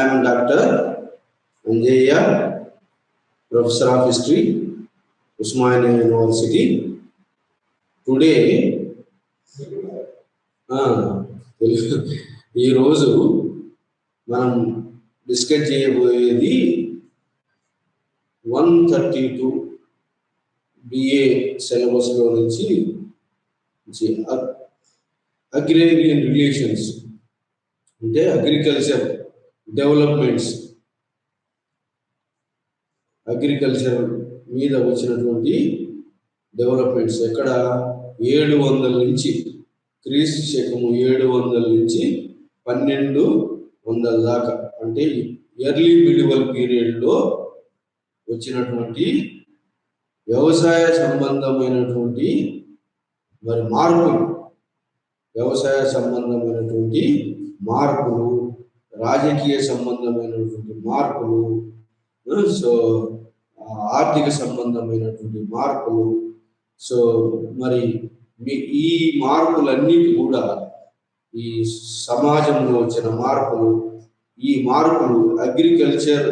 am Dr. Anjaya, Professor of History, Usmania University. Today, ఈ రోజు మనం డిస్కస్ చేయబోయేది 132 BA సిలబస్లో నుంచి అగ్రేరియన్ రిలేషన్స్ అంటే అగ్రికల్చర్ డెవలప్మెంట్స్, అగ్రికల్చర్ మీద వచ్చినటువంటి డెవలప్మెంట్స్ ఎక్కడ 700 నుంచి క్రీస్తు శకము 700 నుంచి 1200 దాకా, అంటే ఎర్లీ మిడివల్ పీరియడ్లో వచ్చినటువంటి వ్యవసాయ సంబంధమైనటువంటి మరి మార్పులు, వ్యవసాయ సంబంధమైనటువంటి మార్పులు, రాజకీయ సంబంధమైనటువంటి మార్పులు, సో ఆర్థిక సంబంధమైనటువంటి మార్పులు. సో మరి ఈ మార్పులన్నిటి కూడా ఈ సమాజంలో వచ్చిన మార్పులు, ఈ మార్పులు అగ్రికల్చర్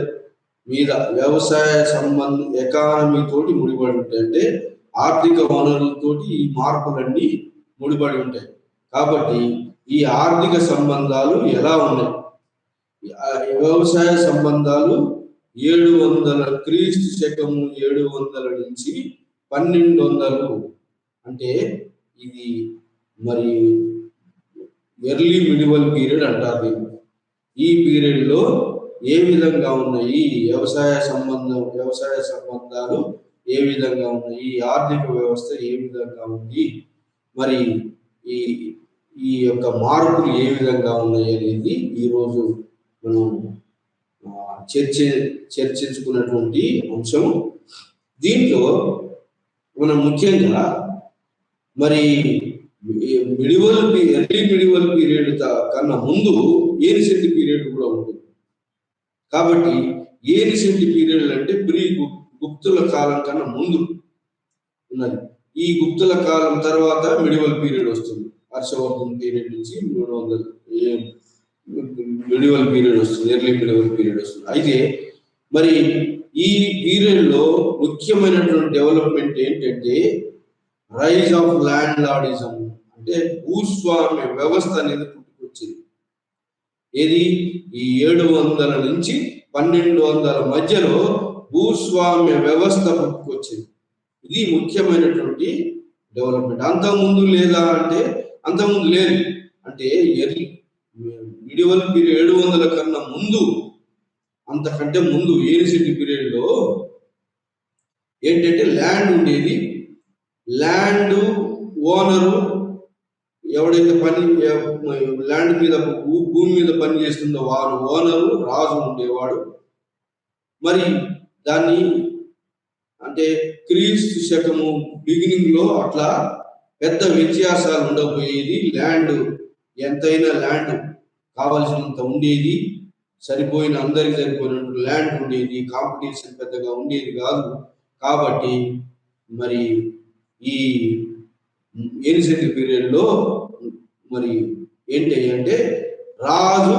మీద వ్యవసాయ ఎకానమీ తోటి ముడిపడి ఉంటాయి. అంటే ఆర్థిక వనరులతోటి ఈ మార్పులన్నీ ముడిపడి ఉంటాయి. కాబట్టి ఈ ఆర్థిక సంబంధాలు ఎలా ఉన్నాయి? వ్యవసాయ సంబంధాలు 700 క్రీస్తు శకము 700 నుంచి 1200, అంటే ఇది మరి ఎర్లీ మిడివల్ పీరియడ్ అంటారు. ఈ పీరియడ్లో ఏ విధంగా ఉన్నాయి వ్యవసాయ సంబంధాలు, ఏ విధంగా ఉన్నాయి, ఈ ఆర్థిక వ్యవస్థ ఏ విధంగా ఉంది, మరి ఈ యొక్క మార్పులు ఏ విధంగా ఉన్నాయి అనేది ఈరోజు మనం చర్చించుకున్నటువంటి అంశం. దీంట్లో మనం ముఖ్యంగా మరి ఎర్లీ మిడివల్ పీరియడ్ కన్నా ముందు ఏన్షియంట్ పీరియడ్ కూడా ఉంటుంది. కాబట్టి ఏన్షియంట్ పీరియడ్ అంటే గుప్తుల కాలం కన్నా ముందు ఉన్నది. ఈ గుప్తుల కాలం తర్వాత మిడివల్ పీరియడ్ వస్తుంది. హర్షవర్ధన్ పీరియడ్ నుంచి 300 మిడివల్ పీరియడ్ వస్తుంది, ఎర్లీ మిడివల్ పీరియడ్ వస్తుంది. అయితే మరి ఈ పీరియడ్లో ముఖ్యమైనటువంటి డెవలప్మెంట్ ఏంటంటే రైజ్ ఆఫ్ ల్యాండ్ లార్డిజం, అంటే భూస్వామ్య వ్యవస్థ అనేది పుట్టుకొచ్చింది. ఏది ఈ 700 నుంచి 1200 మధ్యలో భూస్వామ్య వ్యవస్థ పుట్టుకొచ్చింది. ఇది ముఖ్యమైనటువంటి డెవలప్మెంట్. అంతకుముందు లేదా అంటే అంతకుముందు లేదు. అంటే మిడివల్ పీరియడ్ 700 కన్నా ముందు, అంతకంటే ముందు ఏన్షియంట్ పీరియడ్లో ఏంటంటే ల్యాండ్ ఉండేది. ల్యాండ్ ఓనరు ఎవడైతే ల్యాండ్ మీద భూమి మీద పని చేస్తుందో వారు ఓనరు, రాజు ఉండేవాడు. మరి దాన్ని అంటే క్రీస్తు శకము బిగినింగ్ లో అట్లా పెద్ద వ్యత్యాసాలు ఉండబోయేది. ల్యాండ్ ఎంతైనా ల్యాండ్ కావాల్సినంత ఉండేది, అందరికి సరిపోయినట్టు ల్యాండ్ ఉండేది. కాంపిటీషన్ పెద్దగా ఉండేది కాదు. కాబట్టి మరి ఈ ఏన్షియంట్ పీరియడ్లో మరి ఏంటి అంటే రాజు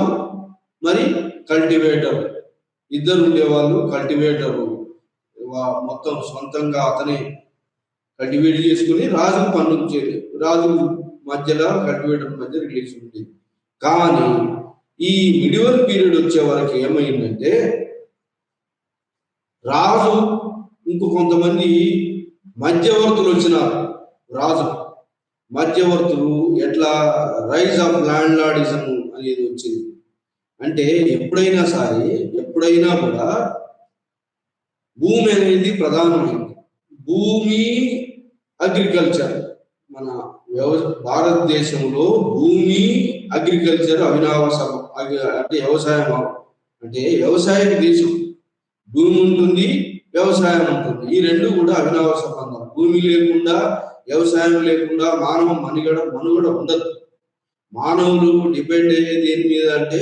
మరి కల్టివేటర్ ఇద్దరు ఉండేవాళ్ళు. కల్టివేటరు మొత్తం సొంతంగా అతనే కల్టివేట్ చేసుకుని రాజు పన్నుంచేది. రాజు మధ్యలో కల్టివేటర్ మధ్య రిలేషన్ ఉండేది. కానీ ఈ మిడివల్ పీరియడ్ వచ్చే వరకు ఏమైందంటే రాజు కొంతమంది మధ్యవర్తులు వచ్చినారు. రాజు మధ్యవర్తులు ఎట్లా రైజ్ ఆఫ్ ల్యాండ్ లార్డిజం అనేది వచ్చింది. అంటే ఎప్పుడైనా కూడా భూమి అనేది ప్రధానమైంది. భూమి అగ్రికల్చర్, మన భారతదేశంలో భూమి అగ్రికల్చర్ అంటే వ్యవసాయం, అంటే వ్యవసాయ దేశం. భూమి ఉంటుంది, వ్యవసాయం ఉంటుంది. ఈ రెండు కూడా అవినావ సంబంధం. భూమి లేకుండా, వ్యవసాయం లేకుండా మానవ మనుగడ ఉండదు. మానవులు డిపెండ్ అయ్యేది దేని మీద అంటే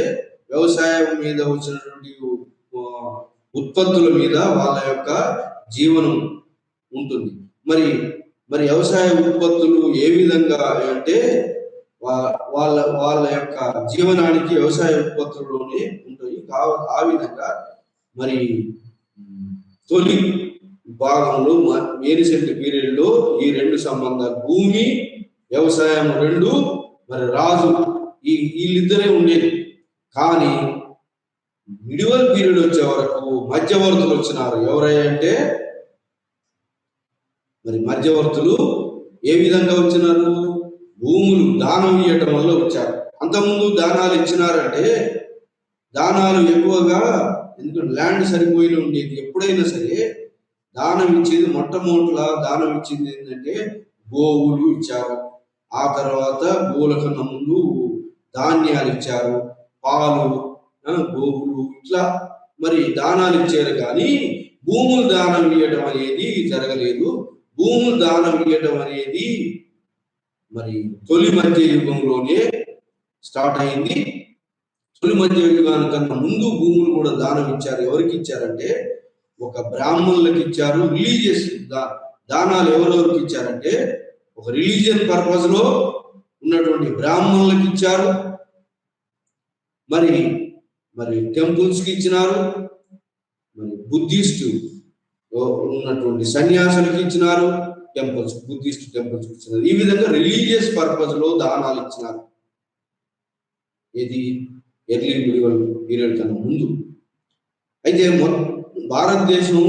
వ్యవసాయం మీద వచ్చినటువంటి ఉత్పత్తుల మీద వాళ్ళ యొక్క జీవనం ఉంటుంది. మరి వ్యవసాయ ఉత్పత్తులు ఏ విధంగా అంటే వాళ్ళ వాళ్ళ యొక్క జీవనానికి వ్యవసాయ ఉత్పత్తుల్లోనే ఉంటాయి. ఆ విధంగా మరి తొలి భాగంలో ఏన్షియంట్ పీరియడ్ లో ఈ రెండు సంబంధాలు, భూమి వ్యవసాయం రెండు, మరి రాజు, వీళ్ళిద్దరే ఉండేది. కానీ మిడివల్ పీరియడ్ వచ్చే వరకు మధ్యవర్తులు వచ్చినారు. ఎవరయ్యా అంటే మరి మధ్యవర్తులు ఏ విధంగా వచ్చినారు? భూములు దానం ఇవ్వటం వల్ల వచ్చారు. అంతకుముందు దానాలు ఇచ్చినారంటే దానాలు ఎక్కువగా, ఎందుకంటే ల్యాండ్ సరిపోయి ఉండేది. ఎప్పుడైనా సరే దానం ఇచ్చేది, మొట్టమొదటిలా దానం ఇచ్చింది ఏంటంటే గోవులు ఇచ్చారు. ఆ తర్వాత గోవుల కన్నా ముందు ధాన్యాలు ఇచ్చారు, పాలు, గోవులు, ఇట్లా మరి దానాలు ఇచ్చారు. కానీ భూములు దానం ఇవ్వడం అనేది జరగలేదు. భూములు దానం ఇవ్వడం అనేది మరి తొలి మధ్య యుగంలోనే స్టార్ట్ అయింది. తొలి మధ్య యుగానికన్నా ముందు భూములు కూడా దానం ఇచ్చారు. ఎవరికి ఇచ్చారంటే ఒక బ్రాహ్మణులకు ఇచ్చారు. రిలీజియస్ దానాలు ఎవరెవరికి ఇచ్చారంటే ఒక రిలీజియన్ పర్పస్ లో ఉన్నటువంటి బ్రాహ్మణులకు ఇచ్చారు. మరి మరి టెంపుల్స్ కి ఇచ్చినారు. మరి బుద్ధిస్ట్ ఉన్నటువంటి సన్యాసులకు ఇచ్చినారు. బుద్ధిస్ట్ టెంపుల్స్ ఇచ్చినారు. ఈ విధంగా రిలీజియస్ పర్పస్ లో దానాలు ఇచ్చినారు. ఇది ఎర్లీ మిడివల్ పీరియడ్ కన్నా ముందు. అయితే భారతదేశం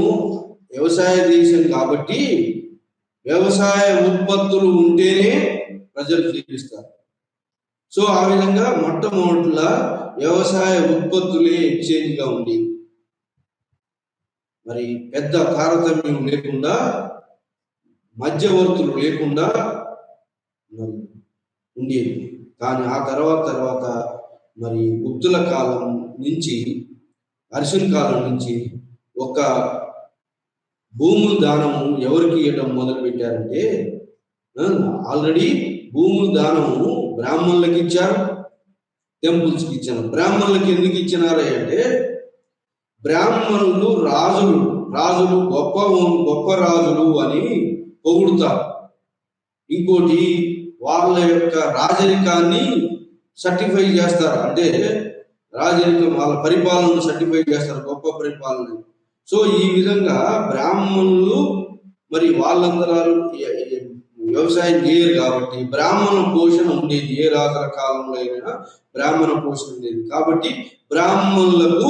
వ్యవసాయ దేశం కాబట్టి వ్యవసాయ ఉత్పత్తులు ఉంటేనే ప్రజలు జీవిస్తారు. సో ఆ విధంగా మొట్టమొదటిలా వ్యవసాయ ఉత్పత్తులే ఎక్స్చేంజ్ గా ఉండేది. మరి పెద్ద తారతమ్యం లేకుండా, మధ్యవర్తులు లేకుండా మరి ఉండేది. కానీ ఆ తర్వాత మరి గుప్తుల కాలం నుంచి, అర్జున్ కాలం నుంచి ఒక భూముల దానము ఎవరికి ఇవ్వటం మొదలు పెట్టారంటే, ఆల్రెడీ భూముల దానము బ్రాహ్మణులకు ఇచ్చారు, టెంపుల్స్కి ఇచ్చారు. బ్రాహ్మణులకు ఎందుకు ఇచ్చినారు అంటే బ్రాహ్మణులు రాజులు గొప్ప రాజులు అని పొగుడుతారు. ఇంకోటి వాళ్ళ యొక్క రాజరికాన్ని సర్టిఫై చేస్తారు. అంటే రాజరికం, వాళ్ళ పరిపాలనను సర్టిఫై చేస్తారు, గొప్ప పరిపాలన. సో ఈ విధంగా బ్రాహ్మణులు మరి వాళ్ళందరూ వ్యవసాయం చేయరు కాబట్టి బ్రాహ్మణ పోషణ ఉండేది. ఏ రాజుల కాలంలో అయినా బ్రాహ్మణ పోషణ ఉండేది. కాబట్టి బ్రాహ్మణులకు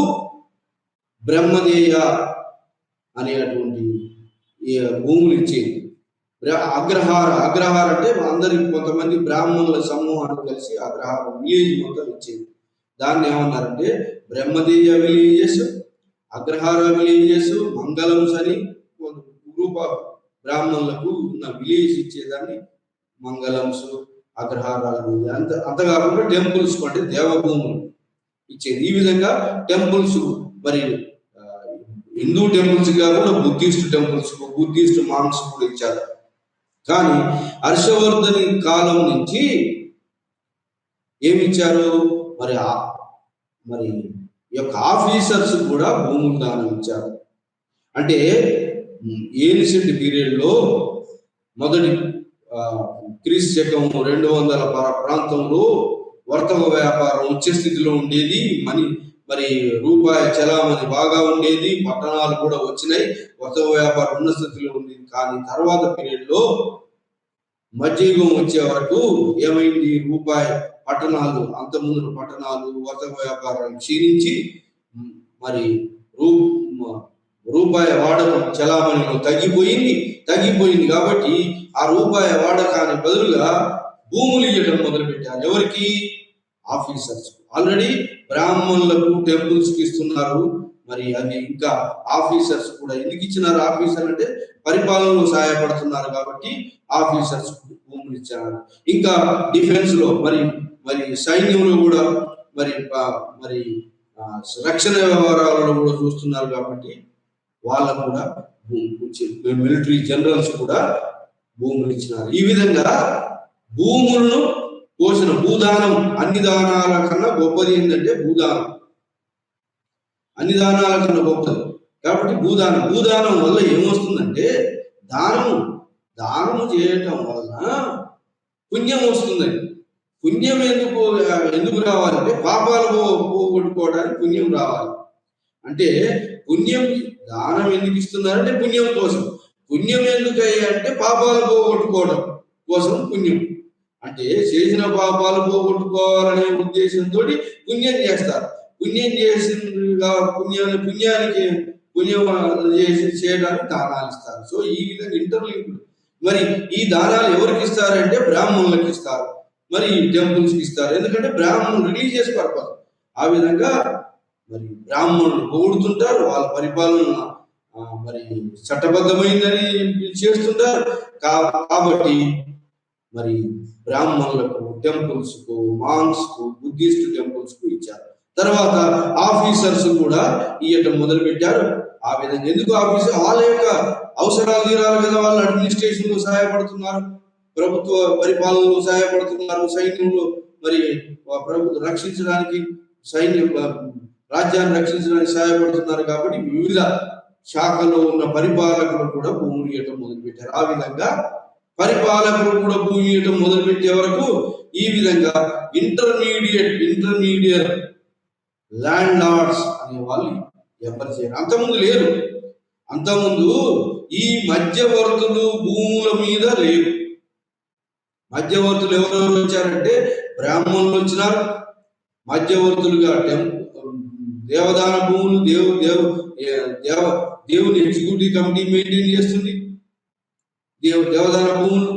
బ్రహ్మదేయ అనేటువంటి భూములు ఇచ్చేది. అగ్రహార అంటే అందరికి, కొంతమంది బ్రాహ్మణుల సమూహాన్ని కలిసి అగ్రహారం విలేజ్ మొత్తం ఇచ్చేది. దాన్ని ఏమన్నారంటే బ్రహ్మదేయ విలేజెస్, అగ్రహార విలేజెస్, మంగళంస్ అని గ్రూప్ ఆఫ్ బ్రాహ్మణులకు ఉన్న విలేజ్ ఇచ్చేదాన్ని మంగళంస్, అగ్రహారాలు. అంతకాకుండా టెంపుల్స్ అంటే దేవభూములు ఇచ్చేది. ఈ విధంగా టెంపుల్స్ మరి హిందూ టెంపుల్స్ కాకుండా బుద్ధిస్ట్ టెంపుల్స్, బుద్ధిస్ట్ మాంగ్స్ కూడా ఇచ్చారు. కానీ హర్షవర్ధని కాలం నుంచి ఏమిచ్చారు? మరి ఈ యొక్క ఆఫీసర్స్ కూడా భూములు దానం ఇచ్చారు. అంటే ఏన్షియంట్ పీరియడ్ లో మొదటి క్రీస్తు శకం 200 ప్రాంతంలో వర్తక వ్యాపారం ఉచ్చ స్థితిలో ఉండేది. మరి రూపాయి చలామణి బాగా ఉండేది. పట్టణాలు కూడా వచ్చినాయి. వర్తక వ్యాపారం ఉన్న స్థితిలో ఉండేది. కానీ తర్వాత పీరియడ్ లో మధ్యయుగం వచ్చే వరకు ఏమైంది? రూపాయి పట్టణాలు, అంతకుముందు పట్టణాలు, వర్తక వ్యాపారాలు క్షీణించి మరి రూపాయి వాడకం చలామణిలో తగ్గిపోయింది. కాబట్టి ఆ రూపాయి వాడకానికి బదులుగా భూములు ఇవ్వడం మొదలు పెట్టారు. ఎవరికి? ఆఫీసర్స్. ఆల్రెడీ బ్రాహ్మణులకు టెంపుల్స్ కి ఇస్తున్నారు. మరి అది ఇంకా ఆఫీసర్స్ కూడా ఎందుకు ఇచ్చినారు? ఆఫీసర్ అంటే పరిపాలనలో సహాయపడుతున్నారు కాబట్టి ఆఫీసర్స్ భూములు ఇచ్చారు. ఇంకా డిఫెన్స్ లో మరి సైన్యంలో కూడా మరి రక్షణ వ్యవహారాలలో కూడా చూస్తున్నారు కాబట్టి వాళ్ళకు కూడా మిలిటరీ జనరల్స్ కూడా భూములు ఇచ్చినారు. ఈ విధంగా భూములను పోషణ, భూదానం అన్ని దానాల కన్నా గొప్పది ఏంటంటే భూదానం. అన్ని దానాల కన్నా గొప్పది కాబట్టి భూదానం వల్ల ఏమొస్తుందంటే దానము చేయటం వలన పుణ్యం వస్తుందండి. పుణ్యం ఎందుకు రావాలంటే పాపాలు పోగొట్టుకోవడానికి పుణ్యం రావాలి. అంటే పుణ్యం దానం ఎందుకు ఇస్తున్నారంటే పుణ్యం కోసం. పుణ్యం ఎందుకు అంటే పాపాలు పోగొట్టుకోవడం కోసం పుణ్యం. అంటే చేసిన పాపాలు పోగొట్టుకోవాలనే ఉద్దేశంతో పుణ్యం చేస్తారు. పుణ్యం చేసిన పుణ్యానికి పుణ్యం చేయడానికి దానాలు ఇస్తారు. సో ఈ విధంగా ఇంటర్లింక్డ్. మరి ఈ దానాలు ఎవరికి ఇస్తారంటే బ్రాహ్మణులకు ఇస్తారు, మరి టెంపుల్స్కి ఇస్తారు. ఎందుకంటే బ్రాహ్మణులు రిలీజియస్ పర్పస్. ఆ విధంగా మరి బ్రాహ్మణులు పొగుడుతుంటారు, వాళ్ళ పరిపాలన మరి చట్టబద్ధమైందని చేస్తుంటారు. కాబట్టి మరి బ్రాహ్మణులకు టెంపుల్స్ కు, మాంగ్స్ కు, బుద్ధిస్ట్ టెంపుల్స్ కు ఇచ్చారు. తర్వాత ఆఫీసర్స్ కూడా ఇవ్వటం మొదలు పెట్టారు. ఆ విధంగా ఎందుకు ఆఫీసర్ వాళ్ళ యొక్క అవసరాలు తీరాలి కదా, వాళ్ళు అడ్మినిస్ట్రేషన్ లో సహాయపడుతున్నారు, ప్రభుత్వ పరిపాలనలో సహాయపడుతున్నారు, సైన్యంలో మరి ప్రభుత్వం రక్షించడానికి, రాజ్యాన్ని రక్షించడానికి సహాయపడుతున్నారు. కాబట్టి వివిధ శాఖలో ఉన్న పరిపాలకులు కూడా భూములు ఇవ్వటం మొదలుపెట్టారు. ఆ విధంగా పరిపాలకులు కూడా భూమి ఇవ్వటం మొదలుపెట్టే వరకు ఈ విధంగా ఇంటర్మీడియట్ ల్యాండ్ లార్డ్స్ అనే వాళ్ళు ఎవరు చేయరు. అంతకుముందు లేరు. అంతకుముందు ఈ మధ్యవర్తులు భూముల మీద లేరు. మధ్యవర్తులు ఎవరెవరు వచ్చారంటే బ్రాహ్మణులు వచ్చినారు. మధ్యవర్తులుగా దేవదాన భూములు దేవుని ఎగ్జిక్యూటివ్ కమిటీ మెయింటైన్ చేస్తుంది. దేవదాన భూములు,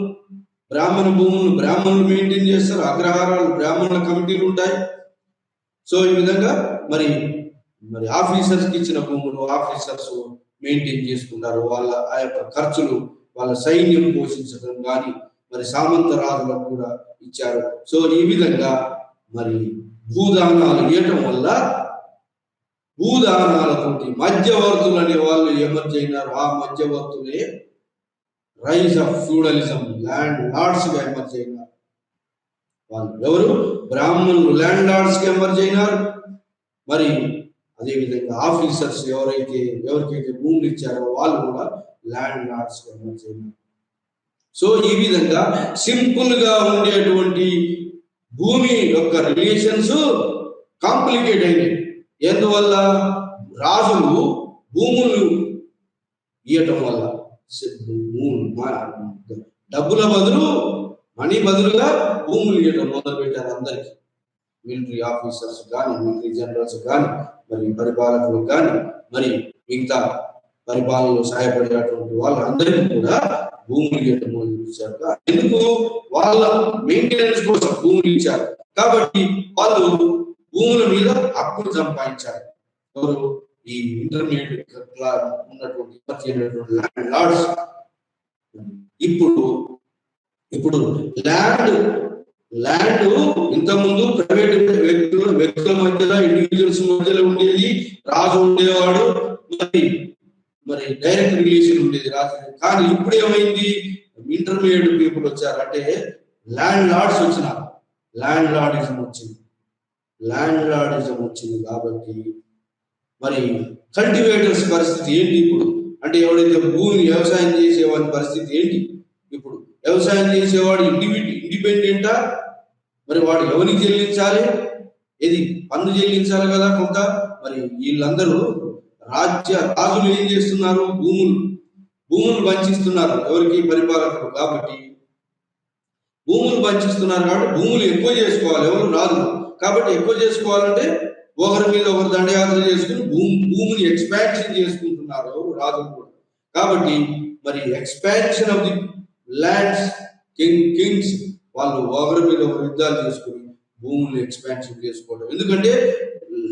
బ్రాహ్మణ భూములు బ్రాహ్మణులు మెయింటైన్ చేస్తారు. అగ్రహారాలు బ్రాహ్మణుల కమిటీలు ఉంటాయి. సో ఈ విధంగా మరి ఆఫీసర్స్ కి ఇచ్చిన భూములు ఆఫీసర్స్ మెయింటైన్ చేసుకుంటారు. వాళ్ళ ఆ యొక్క ఖర్చులు వాళ్ళ సైన్యం పోషించడం కానీ మరి సామంత రాజులకు కూడా ఇచ్చారు. సో ఈ విధంగా మరి భూదానాలు ఇవ్వటం వల్ల భూదానాలతోటి మధ్యవర్తులు అనే వాళ్ళు ఎమర్జ్ అయినారు. ఆ మధ్యవర్తులే rise of feudalism, landlords గా ఎమర్జ్ అయినారు. వాళ్ళు ఎవరు? బ్రాహ్మణులు ల్యాండ్ లార్డ్స్ గా ఎమర్జ్ అయినారు. మరి అదేవిధంగా ఆఫీసర్స్ ఎవరికైతే భూములు ఇచ్చారో వాళ్ళు కూడా ల్యాండ్ లార్డ్స్ గా ఎమర్జ్ అయినారు. సో ఈ విధంగా సింపుల్ గా ఉండేటువంటి భూమి యొక్క రిలేషన్స్ కాంప్లికేట్ అయినాయి. ఎందువల్ల? రాజులు భూములు ఇవ్వటం వల్ల డబ్బుల బదులు మనీ బదులుగా భూములు ఇవ్వటం మొదలు పెట్టారు అందరికి. మిలిటరీ ఆఫీసర్స్ కానీ, మంత్రి జనరల్స్ కానీ, మరి పరిపాలకులు కానీ, మరి మిగతా పరిపాలనలో సహాయపడేటువంటి వాళ్ళందరికీ కూడా భూములు ఇవ్వటం మొదలు ఇచ్చారు. ఎందుకు? వాళ్ళ మెయింటెనెన్స్ కోసం భూములు ఇచ్చారు. కాబట్టి వాళ్ళు భూముల మీద హక్కులు సంపాదించారు. ఎవరు? ఈ ఇంటర్మీడియట్ ఉన్నటువంటి ల్యాండ్ లార్డ్స్. ఇప్పుడు ల్యాండ్ ఇంతకుముందు ప్రైవేట్ వ్యక్తుల మధ్యలో, ఇండివిజువల్స్ మధ్యలో ఉండేది. రాజు ఉండేవాడు, మరి డైరెక్ట్ రిలేషన్ ఉండేది రాజు. కానీ ఇప్పుడు ఏమైంది? ఇంటర్మీడియట్ పీపుల్ వచ్చారు. అంటే ల్యాండ్ లార్డ్స్ వచ్చినారు. ల్యాండ్ లార్డిజం వచ్చింది కాబట్టి మరి కల్టివేటర్స్ పరిస్థితి ఏంటి ఇప్పుడు? అంటే ఎవడైతే భూమిని వ్యవసాయం చేసేవాడి పరిస్థితి ఏంటి? ఇప్పుడు వ్యవసాయం చేసేవాడు ఇండిపెండెంటా? మరి వాడు ఎవరికి చెల్లించాలి? ఏది పన్ను చెల్లించాలి కదా కొంత. మరి వీళ్ళందరూ రాజులు ఏం చేస్తున్నారు? భూములు పంచిస్తున్నారు. ఎవరికి? పరిపాలకులు. కాబట్టి భూములు పంచిస్తున్నారు కాబట్టి భూములు ఎక్కువ చేసుకోవాలి. ఎవరు? రాజులు. కాబట్టి ఎక్కువ చేసుకోవాలంటే ఒకరి మీద ఒకరు దండయాత్ర చేసుకుని భూమిని ఎక్స్పాన్షన్ చేసుకుంటున్నారు ఎవరు? రాజులు కూడా. కాబట్టి మరి expansion of the lands, Kings వాళ్ళు ఒకరి మీద ఒకరు యుద్ధాలు చేసుకుని భూములను ఎక్స్పాన్షన్ చేసుకోవడం. ఎందుకంటే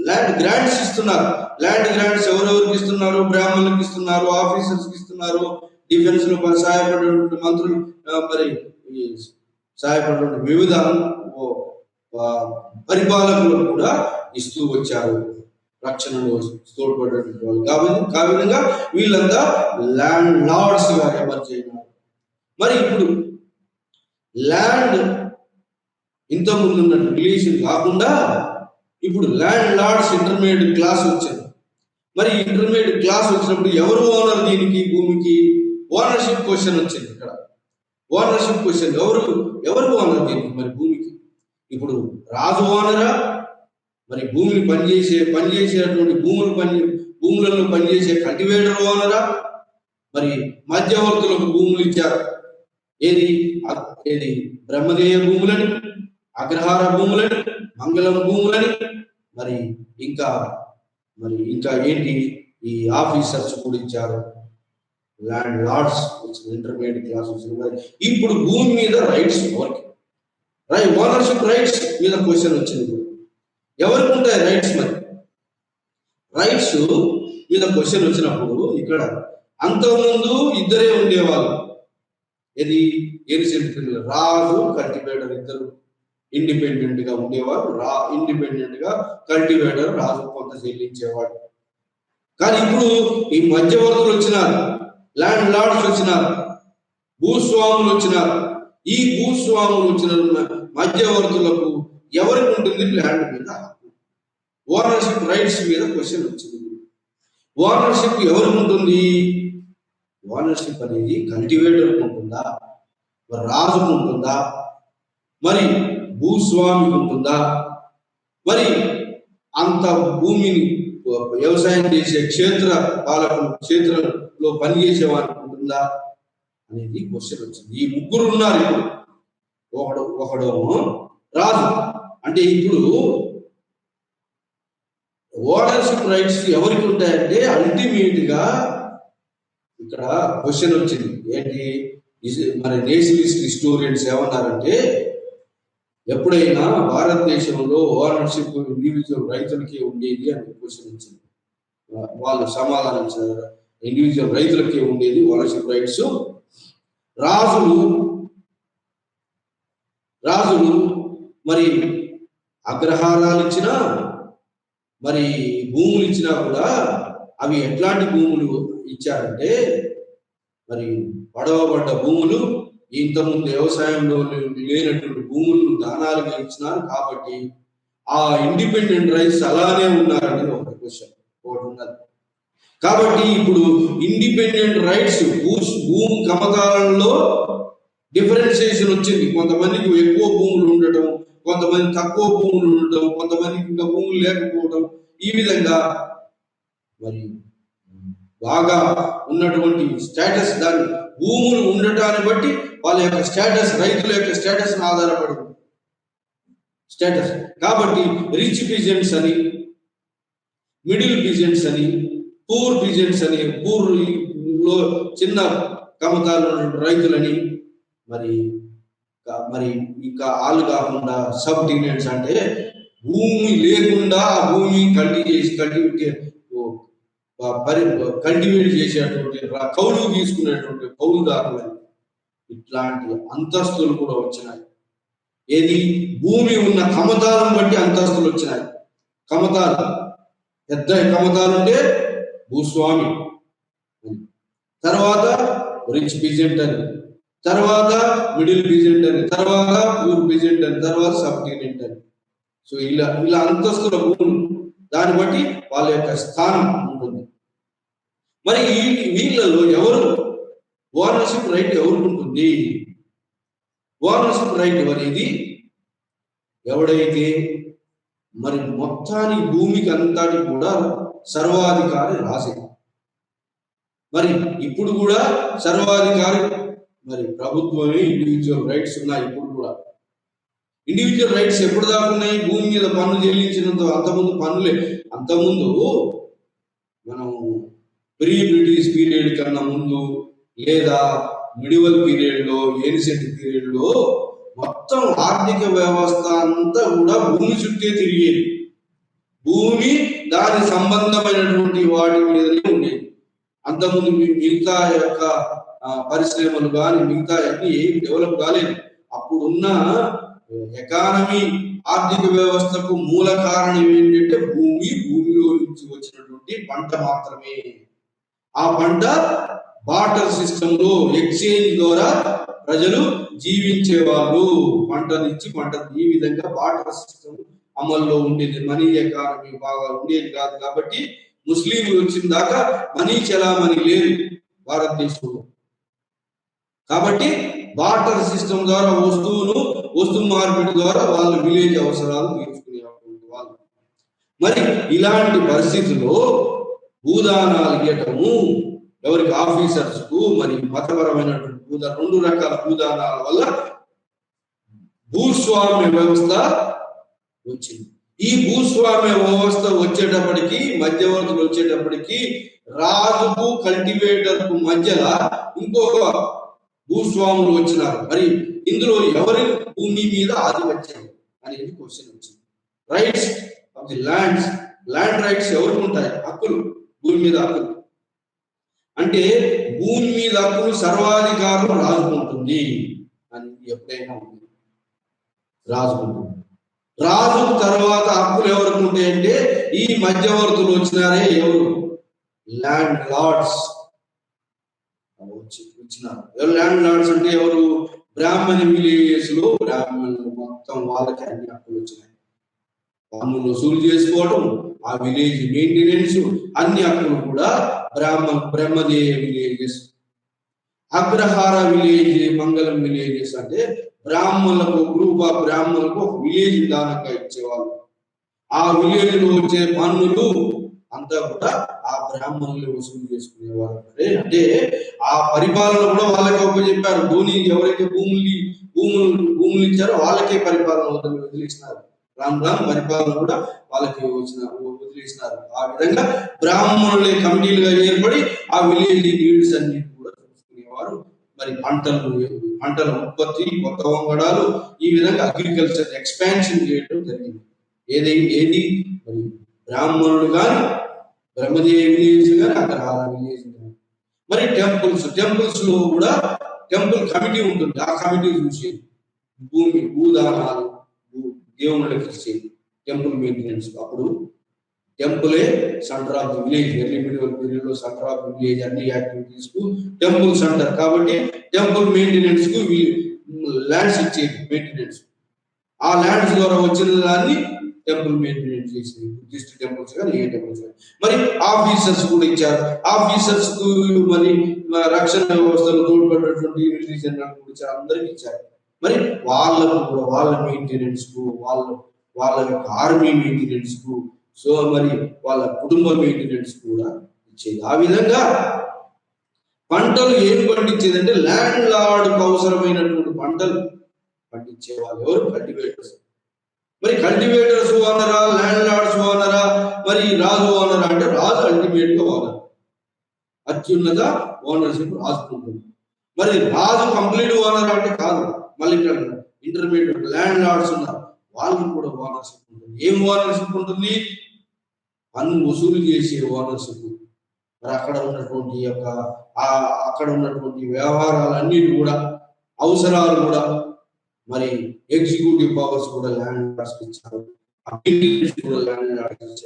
ల్యాండ్ గ్రాంట్స్ ఇస్తున్నారు. ల్యాండ్ గ్రాంట్స్ ఎవరెవరికి ఇస్తున్నారు? బ్రాహ్మణులకు ఇస్తున్నారు, ఆఫీసర్స్ కి ఇస్తున్నారు, డిఫెన్స్ లో సహాయపడేటువంటి మంత్రులు, మరి సహాయపడేటువంటి వివిధ పరిపాలకులు కూడా ఇస్తూ వచ్చారు. రక్షణలో తోడ్పడేటువంటి వాళ్ళు. కాబట్టి ఆ విధంగా వీళ్ళంతా ల్యాండ్ లార్డ్స్ గా ఎమర్జ్ అయినారు. మరి ఇప్పుడు ల్యాండ్ ఇంతకుముందు ఉన్న రిలేషన్ కాకుండా ఇప్పుడు ల్యాండ్ లార్డ్స్ ఇంటర్మీడియట్ క్లాస్ వచ్చింది. మరి ఇంటర్మీడియట్ క్లాస్ వచ్చినప్పుడు ఎవరు ఓనర్ దీనికి? భూమికి ఓనర్షిప్ క్వశ్చన్ వచ్చింది. ఇక్కడ ఓనర్షిప్ క్వశ్చన్ ఎవరు ఓనర్ దీనికి? మరి భూమికి ఇప్పుడు రాజు ఓనరా, మరి భూమిని పనిచేసేటువంటి భూములలో పనిచేసే కల్టివేటర్ ఓనరా, మరి మధ్యవర్తులకు భూములు ఇచ్చారు. ఏది బ్రహ్మదేయ భూములని, అగ్రహార భూములని, మంగళం భూములని, మరి ఇంకా ఏంటి, ఈ ఆఫీసర్స్ కూడా ఇచ్చారు, ల్యాండ్ లార్డ్స్, ఇంటర్మీడియట్ క్లాస్ వచ్చింది. ఇప్పుడు భూమి మీద రైట్స్ ఎవరికి? ఓనర్షిప్ రైట్స్ మీద క్వశ్చన్ వచ్చింది. ఎవరికి ఉంటాయి రైట్స్? మరి రైట్స్ మీద క్వశ్చన్ వచ్చినప్పుడు ఇక్కడ అంతకుముందు ఇద్దరే ఉండేవాళ్ళు. ఏన్షియంట్ పీరియడ్ రాజు, కల్టివేటర్ ఇద్దరు ఇండిపెండెంట్ గా ఉండేవారు. ఇండిపెండెంట్ గా కల్టివేటర్ రాజు కొంత చెల్లించేవాడు. కానీ ఇప్పుడు ఈ మధ్యవర్తులు వచ్చినారు, ల్యాండ్ లార్డ్స్ వచ్చినారు, భూస్వాములు వచ్చినారు. ఈ భూస్వాములు వచ్చిన మధ్యవర్తులకు ఎవరికి ఉంటుంది ల్యాండ్ మీద? ఓనర్షిప్ రైట్స్ మీద క్వశ్చన్ వచ్చింది. ఓనర్షిప్ ఎవరికి ఉంటుంది? ఓనర్షిప్ అనేది కల్టివేటర్కి ఉంటుందా, రాజుకు ఉంటుందా, మరి భూస్వామికి ఉంటుందా, మరి అంత భూమిని వ్యవసాయం చేసే క్షేత్రంలో పనిచేసే వారికి ఉంటుందా అనేది క్వశ్చన్ వచ్చింది. ఈ ముగ్గురు ఉన్నారు ఇప్పుడు. ఒకడేమో రాజు. అంటే ఇప్పుడు ఓనర్షిప్ రైట్స్ ఎవరికి ఉంటాయంటే అల్టిమేట్ గా ఇక్కడ క్వశ్చన్ వచ్చింది. ఏంటి, మరి నేషనలిస్ట్ హిస్టోరియన్స్ ఏమన్నారంటే, ఎప్పుడైనా భారతదేశంలో ఓనర్షిప్ ఇండివిజువల్ రైతులకి ఉండేది అని క్వశ్చన్ వచ్చింది. వాళ్ళు సమాధానం ఇచ్చారు, ఇండివిజువల్ రైతులకి ఉండేది ఓనర్షిప్ రైట్స్. రాజులు మరి అగ్రహారాలు ఇచ్చినా, మరి భూములు ఇచ్చినా కూడా అవి ఎట్లాంటి భూములు ఇచ్చారంటే, మరి పడవబడ్డ భూములు, ఇంతకుముందు వ్యవసాయంలో లేనటువంటి భూములను దానాలుగా ఇచ్చినారు. కాబట్టి ఆ ఇండిపెండెంట్ రైట్స్ అలానే ఉన్నారనేది ఒక క్వశ్చన్ ఒకటి ఉన్నది. కాబట్టి ఇప్పుడు ఇండిపెండెంట్ రైట్స్ భూమి కమతాలలో డిఫరెన్షియేషన్ వచ్చింది. కొంతమందికి ఎక్కువ భూములు ఉండటం, కొంతమంది తక్కువ భూములు ఉండటం, కొంతమందికి ఇంకా భూములు లేకపోవడం. ఈ విధంగా మరి బాగా ఉన్నటువంటి స్టేటస్, దాని భూములు ఉండటాన్ని బట్టి వాళ్ళ యొక్క స్టేటస్, రైతుల యొక్క స్టేటస్ ఆధారపడి స్టేటస్. కాబట్టి రిచ్ పీజెంట్స్ అని, మిడిల్ పీజెంట్స్ అని, పూర్ పీజెంట్స్ అని, పూర్లో చిన్న కమతాలు రైతులని, మరి ఇంకా వాళ్ళు కాకుండా సబ్ డినెంట్స్ అంటే భూమి లేకుండా ఆ భూమి కల్టివేట్ చేసేటువంటి కౌలు తీసుకునేటువంటి కౌలుదారులని, ఇట్లాంటి అంతస్తులు కూడా వచ్చినాయి. ఏది, భూమి ఉన్న కమతాలను బట్టి అంతస్తులు వచ్చినాయి. కమతాలు, పెద్ద కమతాలు ఉంటే భూస్వామి, తర్వాత రిచ్ పీజెంట్ అని, తర్వాత మిడిల్ పీజెంట్ అని, తర్వాత పూర్ పీజెంట్ అని, తర్వాత సబ్ డినెంట్ అని. సో ఇలా అంతస్తుల భూములు, దాన్ని బట్టి వాళ్ళ యొక్క స్థానం ఉంటుంది. మరి వీళ్ళలో ఎవరు ఓనర్షిప్ రైట్ ఎవరికి ఉంటుంది? ఓనర్షిప్ రైట్ అనేది ఎవడైతే మరి మొత్తానికి భూమికి అంతటి కూడా సర్వాధికారి రాసే. మరి ఇప్పుడు కూడా సర్వాధికారి మరి ప్రభుత్వమే. ఇండివిజువల్ రైట్స్ ఉన్నాయి ఇప్పుడు కూడా. ఇండివిజువల్ రైట్స్ ఎప్పుడు దాకా ఉన్నాయి? భూమి మీద పన్ను చెల్లించినంత, అంతకుముందు మనం ప్రీ బ్రిటిష్ పీరియడ్ కన్నా ముందు, లేదా మిడివల్ పీరియడ్ లో, ఏన్షియంట్ పీరియడ్ లో మొత్తం ఆర్థిక వ్యవస్థ అంతా కూడా భూమి చుట్టే తిరిగేది. భూమి దాని సంబంధమైనటువంటి వాటి మీదనే ఉండేది. అంతకుముందు మిగతా యొక్క పరిశ్రమలు కానీ మిగతా అన్ని ఏమి డెవలప్ కాలేదు. అప్పుడున్న ఎకానమీ, ఆర్థిక వ్యవస్థకు మూల కారణం ఏంటంటే భూమిలో నుంచి వచ్చినటువంటి పంట మాత్రమే. ఆ పంట బార్టర్ సిస్టమ్ లో, ఎక్స్చేంజ్ ద్వారా ప్రజలు జీవించేవాళ్ళు. పంటనిచ్చి ఈ విధంగా బార్టర్ సిస్టమ్ అమల్లో ఉండేది. మనీ ఎకానమీ బాగా ఉండేది కాదు. కాబట్టి ముస్లింలు వచ్చిన దాకా మనీ చలామణి లేదు భారతదేశంలో. కాబట్టి బార్టర్ సిస్టమ్ ద్వారా వస్తువును వస్తు మార్పిడి ద్వారా వాళ్ళ విలేజ్ అవసరాలు తీర్చుకునేటువంటి వాళ్ళు. మరి ఇలాంటి పరిస్థితుల్లో భూదానాలు ఇవ్వటము ఎవరికి? ఆఫీసర్స్ కు. మరి మతపరమైనటువంటి రెండు రకాల భూదానాల వల్ల భూస్వామ్య వ్యవస్థ వచ్చింది. ఈ భూస్వామ్య వ్యవస్థ వచ్చేటప్పటికి, మధ్యవర్తులు వచ్చేటప్పటికి, రాజుకు కల్టివేటర్ కు మధ్యలో ఇంకొక భూస్వాములు వచ్చినారు. మరి ఇందులో ఎవరి భూమి మీద ఆధిపత్యం అనేది క్వశ్చన్ వచ్చింది. Rights of the land rights ఎవరికి ఉంటాయి? హక్కులు, భూమి మీద హక్కులు. అంటే భూమి మీద హక్కులు సర్వాధికారం రాజుకుంటుంది అని ఎప్పుడైనా ఉంది. రాజుకుంటుంది. రాజు తర్వాత హక్కులు ఎవరికి ఉంటాయంటే ఈ మధ్యవర్తులు వచ్చినారే, ఎవరు? ల్యాండ్ లార్డ్స్ వచ్చినారు. ల్యాండ్ లార్డ్స్ అంటే ఎవరు? బ్రాహ్మణ విలేజెస్ లో బ్రాహ్మణులు మొత్తం వాళ్ళకి అన్ని హక్కులు వచ్చినాయి. పన్నులు వసూలు చేసుకోవడం, ఆ విలేజ్ మెయింటెనెన్స్, అన్ని హక్కులు కూడా బ్రహ్మదేయ విలేజెస్, అగ్రహార విలేజ్, మంగళం విలేజెస్ అంటే బ్రాహ్మణులకు, గ్రూప్ ఆఫ్ బ్రాహ్మణులకు ఒక విలేజ్ విధానంగా ఇచ్చేవాళ్ళు. ఆ విలేజ్ లో వచ్చే పన్నులు అంతా కూడా ఆ బ్రాహ్మణులు వసూలు చేసుకునేవాళ్ళు. అంటే ఆ పరిపాలన కూడా వాళ్ళకే చెప్పారు. ధోని ఎవరైతే భూములు ఇచ్చారో వాళ్ళకే పరిపాలన వదిలేసినారు. రామ్ పరిపాలన కూడా వాళ్ళకి వదిలేసినారు. ఆ విధంగా బ్రాహ్మణులే కమిటీలుగా ఏర్పడి ఆ విలేజ్ నీడ్స్ అన్ని కూడా చూసుకునేవారు. మరి పంటల ఉత్పత్తి, కొత్త వంగడాలు, ఈ విధంగా అగ్రికల్చర్ ఎక్స్పాన్షన్ చేయడం జరిగింది. ఏది మరి బ్రాహ్మణులు కానీ, బ్రహ్మదేవ విలేజ్ కానీ, అగ్రహార విలేజ్ కానీ. మరి టెంపుల్స్ లో కూడా టెంపుల్ కమిటీ ఉంటుంది. ఆ కమిటీ చూసి భూదానాలు దేవుళ్ళకి ఇచ్చేది, టెంపుల్ మెయింటెనెన్స్. అప్పుడు టెంపులే centre of the village. Early medieval period లో సెంటర్ ఆఫ్ ది విలేజ్ అన్ని యాక్టివిటీస్ కు టెంపుల్ సెంటర్. కాబట్టి టెంపుల్ మెయింటెనెన్స్ కు ల్యాండ్స్ ఇచ్చేది మెయింటెనెన్స్. ఆ ల్యాండ్స్ ద్వారా వచ్చిన దాన్ని టెంపుల్ మెయింటెనెన్స్ చేసేది. బుద్ధిస్ట్ టెంపుల్స్ కానీ, ఏ టెంపుల్స్ కానీ. మరి ఆఫీసర్స్ కూడా ఇచ్చారు. ఆఫీసర్స్ కు మరి రక్షణ వ్యవస్థలు తోడ్పడినటువంటి మిలిటరీ జనరల్ కూడా ఇచ్చారు. అందరికి ఇచ్చారు. మరి వాళ్ళకు కూడా వాళ్ళ మెయింటెనెన్స్ కు, వాళ్ళ యొక్క ఆర్మీ మెయింటెనెన్స్ కు, సో మరి వాళ్ళ కుటుంబ మెయింటెనెన్స్ కూడా ఇచ్చేది. ఆ విధంగా పంటలు ఏం పండించేదంటే ల్యాండ్ లార్డ్కు అవసరమైనటువంటి పంటలు పండించే వాళ్ళు ఎవరు? కల్టివేటర్స్. మరి కల్టివేటర్స్ ఓనరా, ల్యాండ్ లార్డ్స్ ఓనరా, మరి రాజు ఓనరా అంటే రాజు అల్టిమేట్ గా ఓనర్. అత్యున్నత ఓనర్షిప్ రాజుకుంటుంది. మరి రాజు కంప్లీట్ ఓనర్ అంటే కాదు. మళ్ళీ ఇక్కడ ఇంటర్మీడియట్ ల్యాండ్ లార్డ్స్ ఉన్నారు, వాళ్ళకి కూడా ఓనర్షిప్ ఉంటుంది. ఏం ఓనర్షిప్ ఉంటుంది? పన్ను వసూలు చేసే ఓనర్షిప్. మరి అక్కడ ఉన్నటువంటి వ్యవహారాలన్నీ కూడా, అవసరాలు కూడా, మరి ఎగ్జిక్యూటివ్ పవర్స్ కూడా ల్యాండ్ లార్డ్స్ ఇచ్చారు. కూడా ల్యాండ్ లార్డ్స్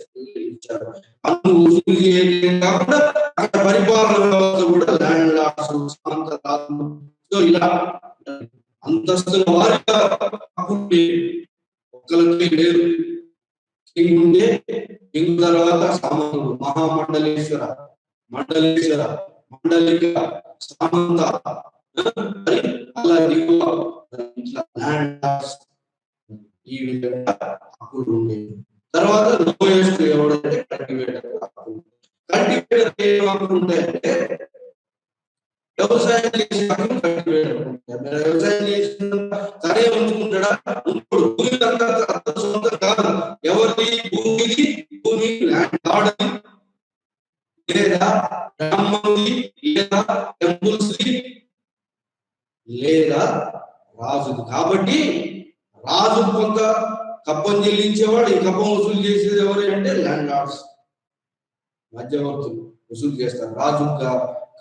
ఇచ్చారు. పన్ను వసూలు చేయడమే కాకుండా అక్కడ పరిపాలన వ్యవస్థ కూడా ల్యాండ్ లార్డ్స్, సామంతరాజులు, సో ఇలా అంతస్తుల వారిగా ఒక్కరికి లేదు. కింగ్ ఉంటే కింగ్ తర్వాత సామంతుడు, మహామండలేశ్వర, మండలిక, సామంత, అలా ఈ విధంగా హక్కులు ఉండేవి. తర్వాత లోయెస్ట్ ఎవడంటే కల్టివేటర్. కల్టివేటర్ ఏం హక్కులు ఉంటాయంటే వ్యవసాయం చేసే హక్కులు కల్టివేటర్ ఉంటాయి. వ్యవసాయం చేసిన సరే ఉంచుకుంటాడా? ఇప్పుడు భూమి అంతా సొంతం కాదు. ఎవరి భూమి ల్యాండ్ లార్డ్ లేదా బ్రాహ్మణుడి లేదా టెంపుల్స్ లేదా రాజుది. కాబట్టి రాజు కొంత కప్పం చెల్లించేవాడు, ఈ కప్పం వసూలు చేసేది ఎవరు అంటే ల్యాండ్ లార్డ్స్, మధ్యవర్తులు వసూలు చేస్తారు. రాజు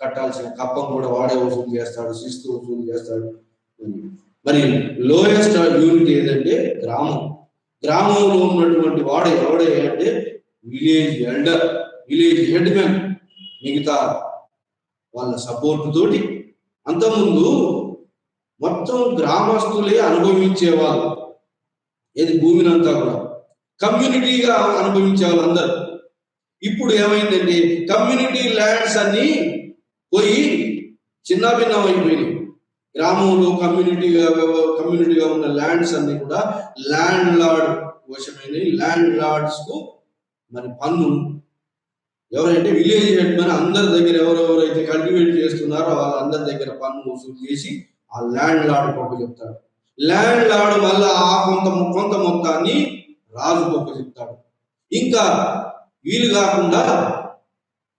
కట్టాల్సిన కప్పం కూడా వాడే వసూలు చేస్తాడు, శిస్తు వసూలు చేస్తాడు. మరి లోయెస్ట్ యూనిట్ ఏదంటే గ్రామంలో ఉన్నటువంటి వాడు ఎవడే అంటే village elder, village head man. మిగతా వాళ్ళ సపోర్ట్ తోటి అంతకుముందు మొత్తం గ్రామస్తులే అనుభవించేవాళ్ళు. ఏది భూమిని అంతా కూడా కమ్యూనిటీగా అనుభవించే వాళ్ళు అందరు. ఇప్పుడు ఏమైందంటే కమ్యూనిటీ ల్యాండ్స్ అన్ని పోయి చిన్న భిన్నం అయిపోయినాయి. గ్రామంలో కమ్యూనిటీగా ఉన్న ల్యాండ్స్ అన్ని కూడా ల్యాండ్ లార్డ్ వశమైనవి. ల్యాండ్ లార్డ్స్ కు మరి పన్ను ఎవరైతే విలేజ్ హెడ్ మన అందరి దగ్గర ఎవరెవరైతే కల్టివేట్ చేస్తున్నారో వాళ్ళందరి దగ్గర పన్ను వసూలు చేసి ఆ ల్యాండ్ లార్డ్ గొప్ప చెప్తాడు. ల్యాండ్ లార్డ్ మళ్ళా ఆ కొంత మొత్తాన్ని రాజు గొప్ప చెప్తాడు. ఇంకా వీళ్ళు కాకుండా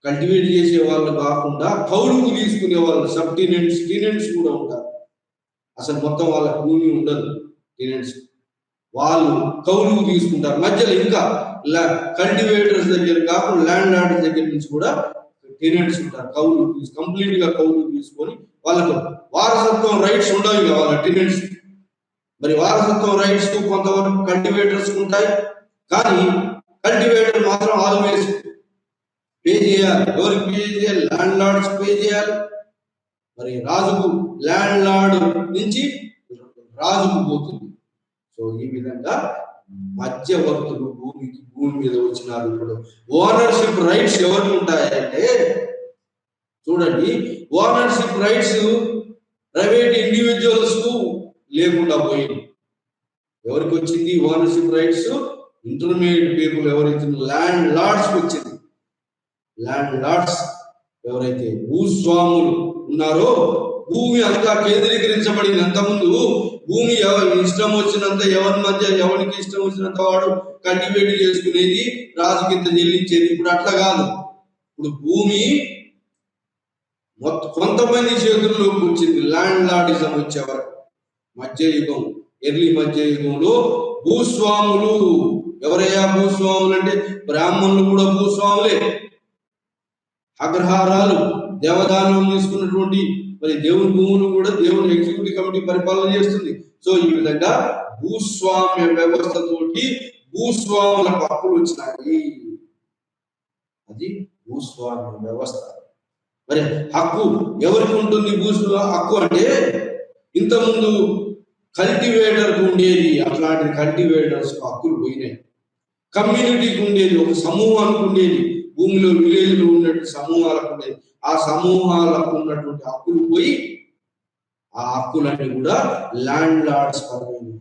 కల్టివేట్ చేసే వాళ్ళు కాకుండా కౌలుకు తీసుకునే వాళ్ళు టెనెంట్స్ కూడా ఉంటారు. అసలు మొత్తం వాళ్ళ భూమి ఉండదు, టెనెంట్స్ వాళ్ళు కౌలుకు తీసుకుంటారు. మధ్యలో ఇంకా కల్టివేటర్స్ దగ్గర కాకుండా ల్యాండ్ లార్డ్స్ దగ్గర నుంచి కూడా టెనెంట్స్ ఉంటారు. కంప్లీట్ గా కౌలు తీసుకొని వాళ్ళకు వారసత్వం రైట్స్ ఉండవు ఇక వాళ్ళ టెనెంట్స్. మరి వారసత్వం రైట్స్ కొంతవరకు కల్టివేటర్స్ ఉంటాయి, కానీ కల్టివేటర్ మాత్రం ఆల్వేస్ పే చేయాలి. ఎవరికి పే చేయాలి? ల్యాండ్ లార్డ్స్ పే చేయాలి. మరి రాజుకు ల్యాండ్ లార్డ్ నుంచి రాజుకు పోతుంది. సో ఈ విధంగా మధ్యవర్తులు భూమి మీద వచ్చినారు. ఇప్పుడు ఓనర్షిప్ రైట్స్ ఎవరికి ఉంటాయంటే చూడండి, ఓనర్షిప్ రైట్స్ ప్రైవేట్ ఇండివిజువల్స్ కు లేకుండా పోయింది. ఎవరికి వచ్చింది ఓనర్షిప్ రైట్స్? ఇంటర్మీడియట్ పీపుల్ ఎవరైతే ల్యాండ్ లార్డ్స్ వచ్చింది. ల్యాండ్ లార్డ్స్ ఎవరైతే భూస్వాములు ఉన్నారో, భూమి అంతా కేంద్రీకరించబడింది. అంతకుముందు భూమి ఇష్టం వచ్చినంత ఎవరికి ఇష్టం వచ్చినంత వాడు కల్టివేట్ చేసుకునేది, రాజు కింద చెల్లించేది. ఇప్పుడు అట్లా కాదు. ఇప్పుడు భూమి కొంతమంది చేతుల్లోకి వచ్చింది. ల్యాండ్ లార్డిజం వచ్చే వరకు మధ్యయుగం, ఎర్లీ మధ్యయుగంలో భూస్వాములు ఎవరయ్యా? భూస్వాములు అంటే బ్రాహ్మణులు కూడా భూస్వాములే. అగ్రహారాలు దేవదానం తీసుకున్నటువంటి మరి దేవుని భూములు కూడా దేవుని ఎగ్జిక్యూటివ్ కమిటీ పరిపాలన చేస్తుంది. సో ఈ విధంగా భూస్వామ్య వ్యవస్థతోటి భూస్వాములకు హక్కులు వచ్చినాయి. అది భూస్వామ్య వ్యవస్థ. మరి హక్కు ఎవరికి ఉంటుంది? హక్కు అంటే ఇంతకుముందు కల్టివేటర్కు ఉండేది, అట్లాంటి కల్టివేటర్స్ హక్కులు పోయినాయి. కమ్యూనిటీకి ఉండేది, ఒక సమూహానికి ఉండేది, భూమిలో విలేజ్లో ఉన్నటువంటి సమూహాలకు ఉండేది. ఆ సమూహాలకు ఉన్నటువంటి హక్కులు పోయి ఆ హక్కులన్నీ కూడా ల్యాండ్ లార్డ్స్ పరమైనవి.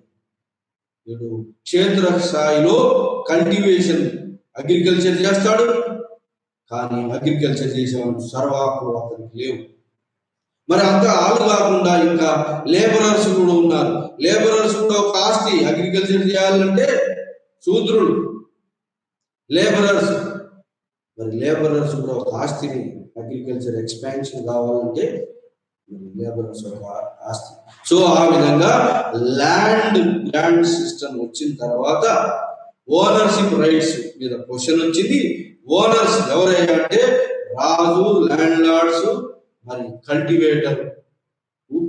వీడు క్షేత్ర స్థాయిలో కల్టివేషన్ అగ్రికల్చర్ చేస్తాడు, కానీ అగ్రికల్చర్ చేసేవాళ్ళు సర్వాహకులు అతనికి లేవు. మరి అంత ఆలు కాకుండా ఇంకా లేబరర్స్ కూడా ఉన్నారు. లేబరర్స్ కూడా ఒక ఆస్తి. అగ్రికల్చర్ చేయాలంటే శూద్రులు లేబరర్స్. మరి లేబరర్స్ కూడా ఒక ఆస్తిని, అగ్రికల్చర్ ఎక్స్పాన్షన్ కావాలంటే లేబరర్స్ ఒక ఆస్తి. సో ఆ విధంగా ల్యాండ్ సిస్టమ్ వచ్చిన తర్వాత ఓనర్షిప్ రైట్స్ మీద క్వశ్చన్ వచ్చింది. ఓనర్స్ ఎవరయ్యా అంటే రాజు, ల్యాండ్ లార్డ్స్, మరి కల్టివేటర్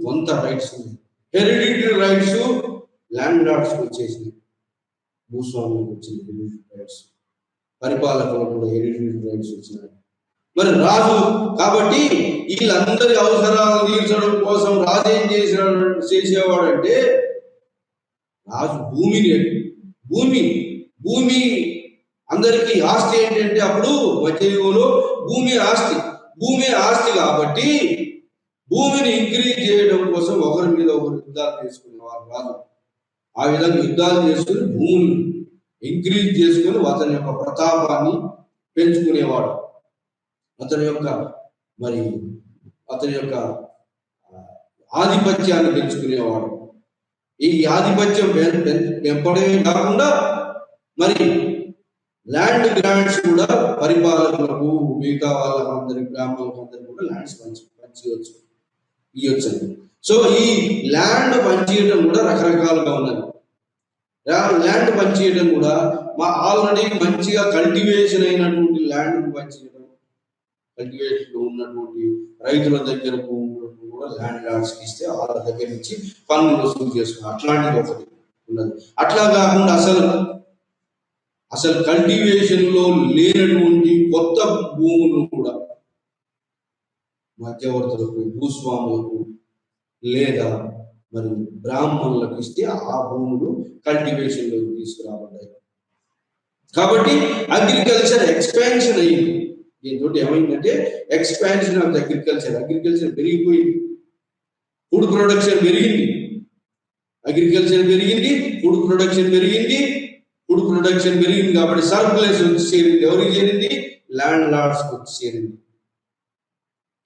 కొంత రైట్స్ ఉన్నాయి. హెరిడిటరీ రైట్స్ ల్యాండ్ లార్డ్స్ వచ్చేసింది, భూస్వాములకు వచ్చింది హెరిడిటరీ రైట్స్, పరిపాలకులకు కూడా హెరిడిటరీ రైట్స్ వచ్చినాయి. మరి రాజు కాబట్టి వీళ్ళందరి అవసరాలు తీర్చడం కోసం రాజు ఏం చేసేవాడంటే రాజు భూమి అందరికీ ఆస్తి ఏంటంటే అప్పుడు మధ్యయుగంలో భూమి ఆస్తి కాబట్టి భూమిని ఇంక్రీజ్ చేయడం కోసం ఒకరి మీద ఒకరు యుద్ధాలు చేసుకునేవారు రాజు. ఆ విధంగా యుద్ధాలు చేసుకుని భూమిని ఇంక్రీజ్ చేసుకుని అతని యొక్క ప్రతాపాన్ని పెంచుకునేవాడు, అతని యొక్క ఆధిపత్యాన్ని పెంచుకునేవాడు. ఈ ఆధిపత్యం పెంపడమే కాకుండా మరి ల్యాండ్ గ్రాంట్స్ కూడా పరిపాలకులకు, మిగతా వాళ్ళకందరికి, బ్రాహ్మణులకు అందరికి కూడా ల్యాండ్స్ ఇవ్వచ్చు. సో ఈ ల్యాండ్ పంచేయడం కూడా రకరకాలుగా ఉన్నది. ల్యాండ్ పంచేయడం కూడా ఆల్రెడీ మంచిగా కల్టివేషన్ అయినటువంటి ల్యాండ్ పంచేయడం, కల్టివేషన్ ఉన్నటువంటి రైతుల దగ్గర కూడా ల్యాండ్ లార్డ్స్కి ఇస్తే వాళ్ళ దగ్గర నుంచి పన్నులు వసూలు చేసుకున్నారు. అట్లాంటిది ఒకటి ఉన్నది. అట్లా కాకుండా అసలు కల్టివేషన్ లో లేనటువంటి కొత్త భూములను కూడా మధ్యవర్తులకు, భూస్వాములకు లేదా మరి బ్రాహ్మణులకు ఇస్తే ఆ భూములు కల్టివేషన్ లోకి తీసుకురాబడ్డాయి. కాబట్టి అగ్రికల్చర్ ఎక్స్పాన్షన్ అయింది. దీంతో ఏమైందంటే ఎక్స్పాన్షన్ ఆఫ్ అగ్రికల్చర్ పెరిగిపోయింది. ఫుడ్ ప్రొడక్షన్ పెరిగింది, అగ్రికల్చర్ పెరిగింది, ఫుడ్ ప్రొడక్షన్ పెరిగింది. ఫుడ్ ప్రొడక్షన్ పెరిగింది కాబట్టి సర్ప్లస్ వచ్చి చేరింది. ఎవరికి చేరింది? ల్యాండ్ లార్డ్స్ వచ్చి చేరింది.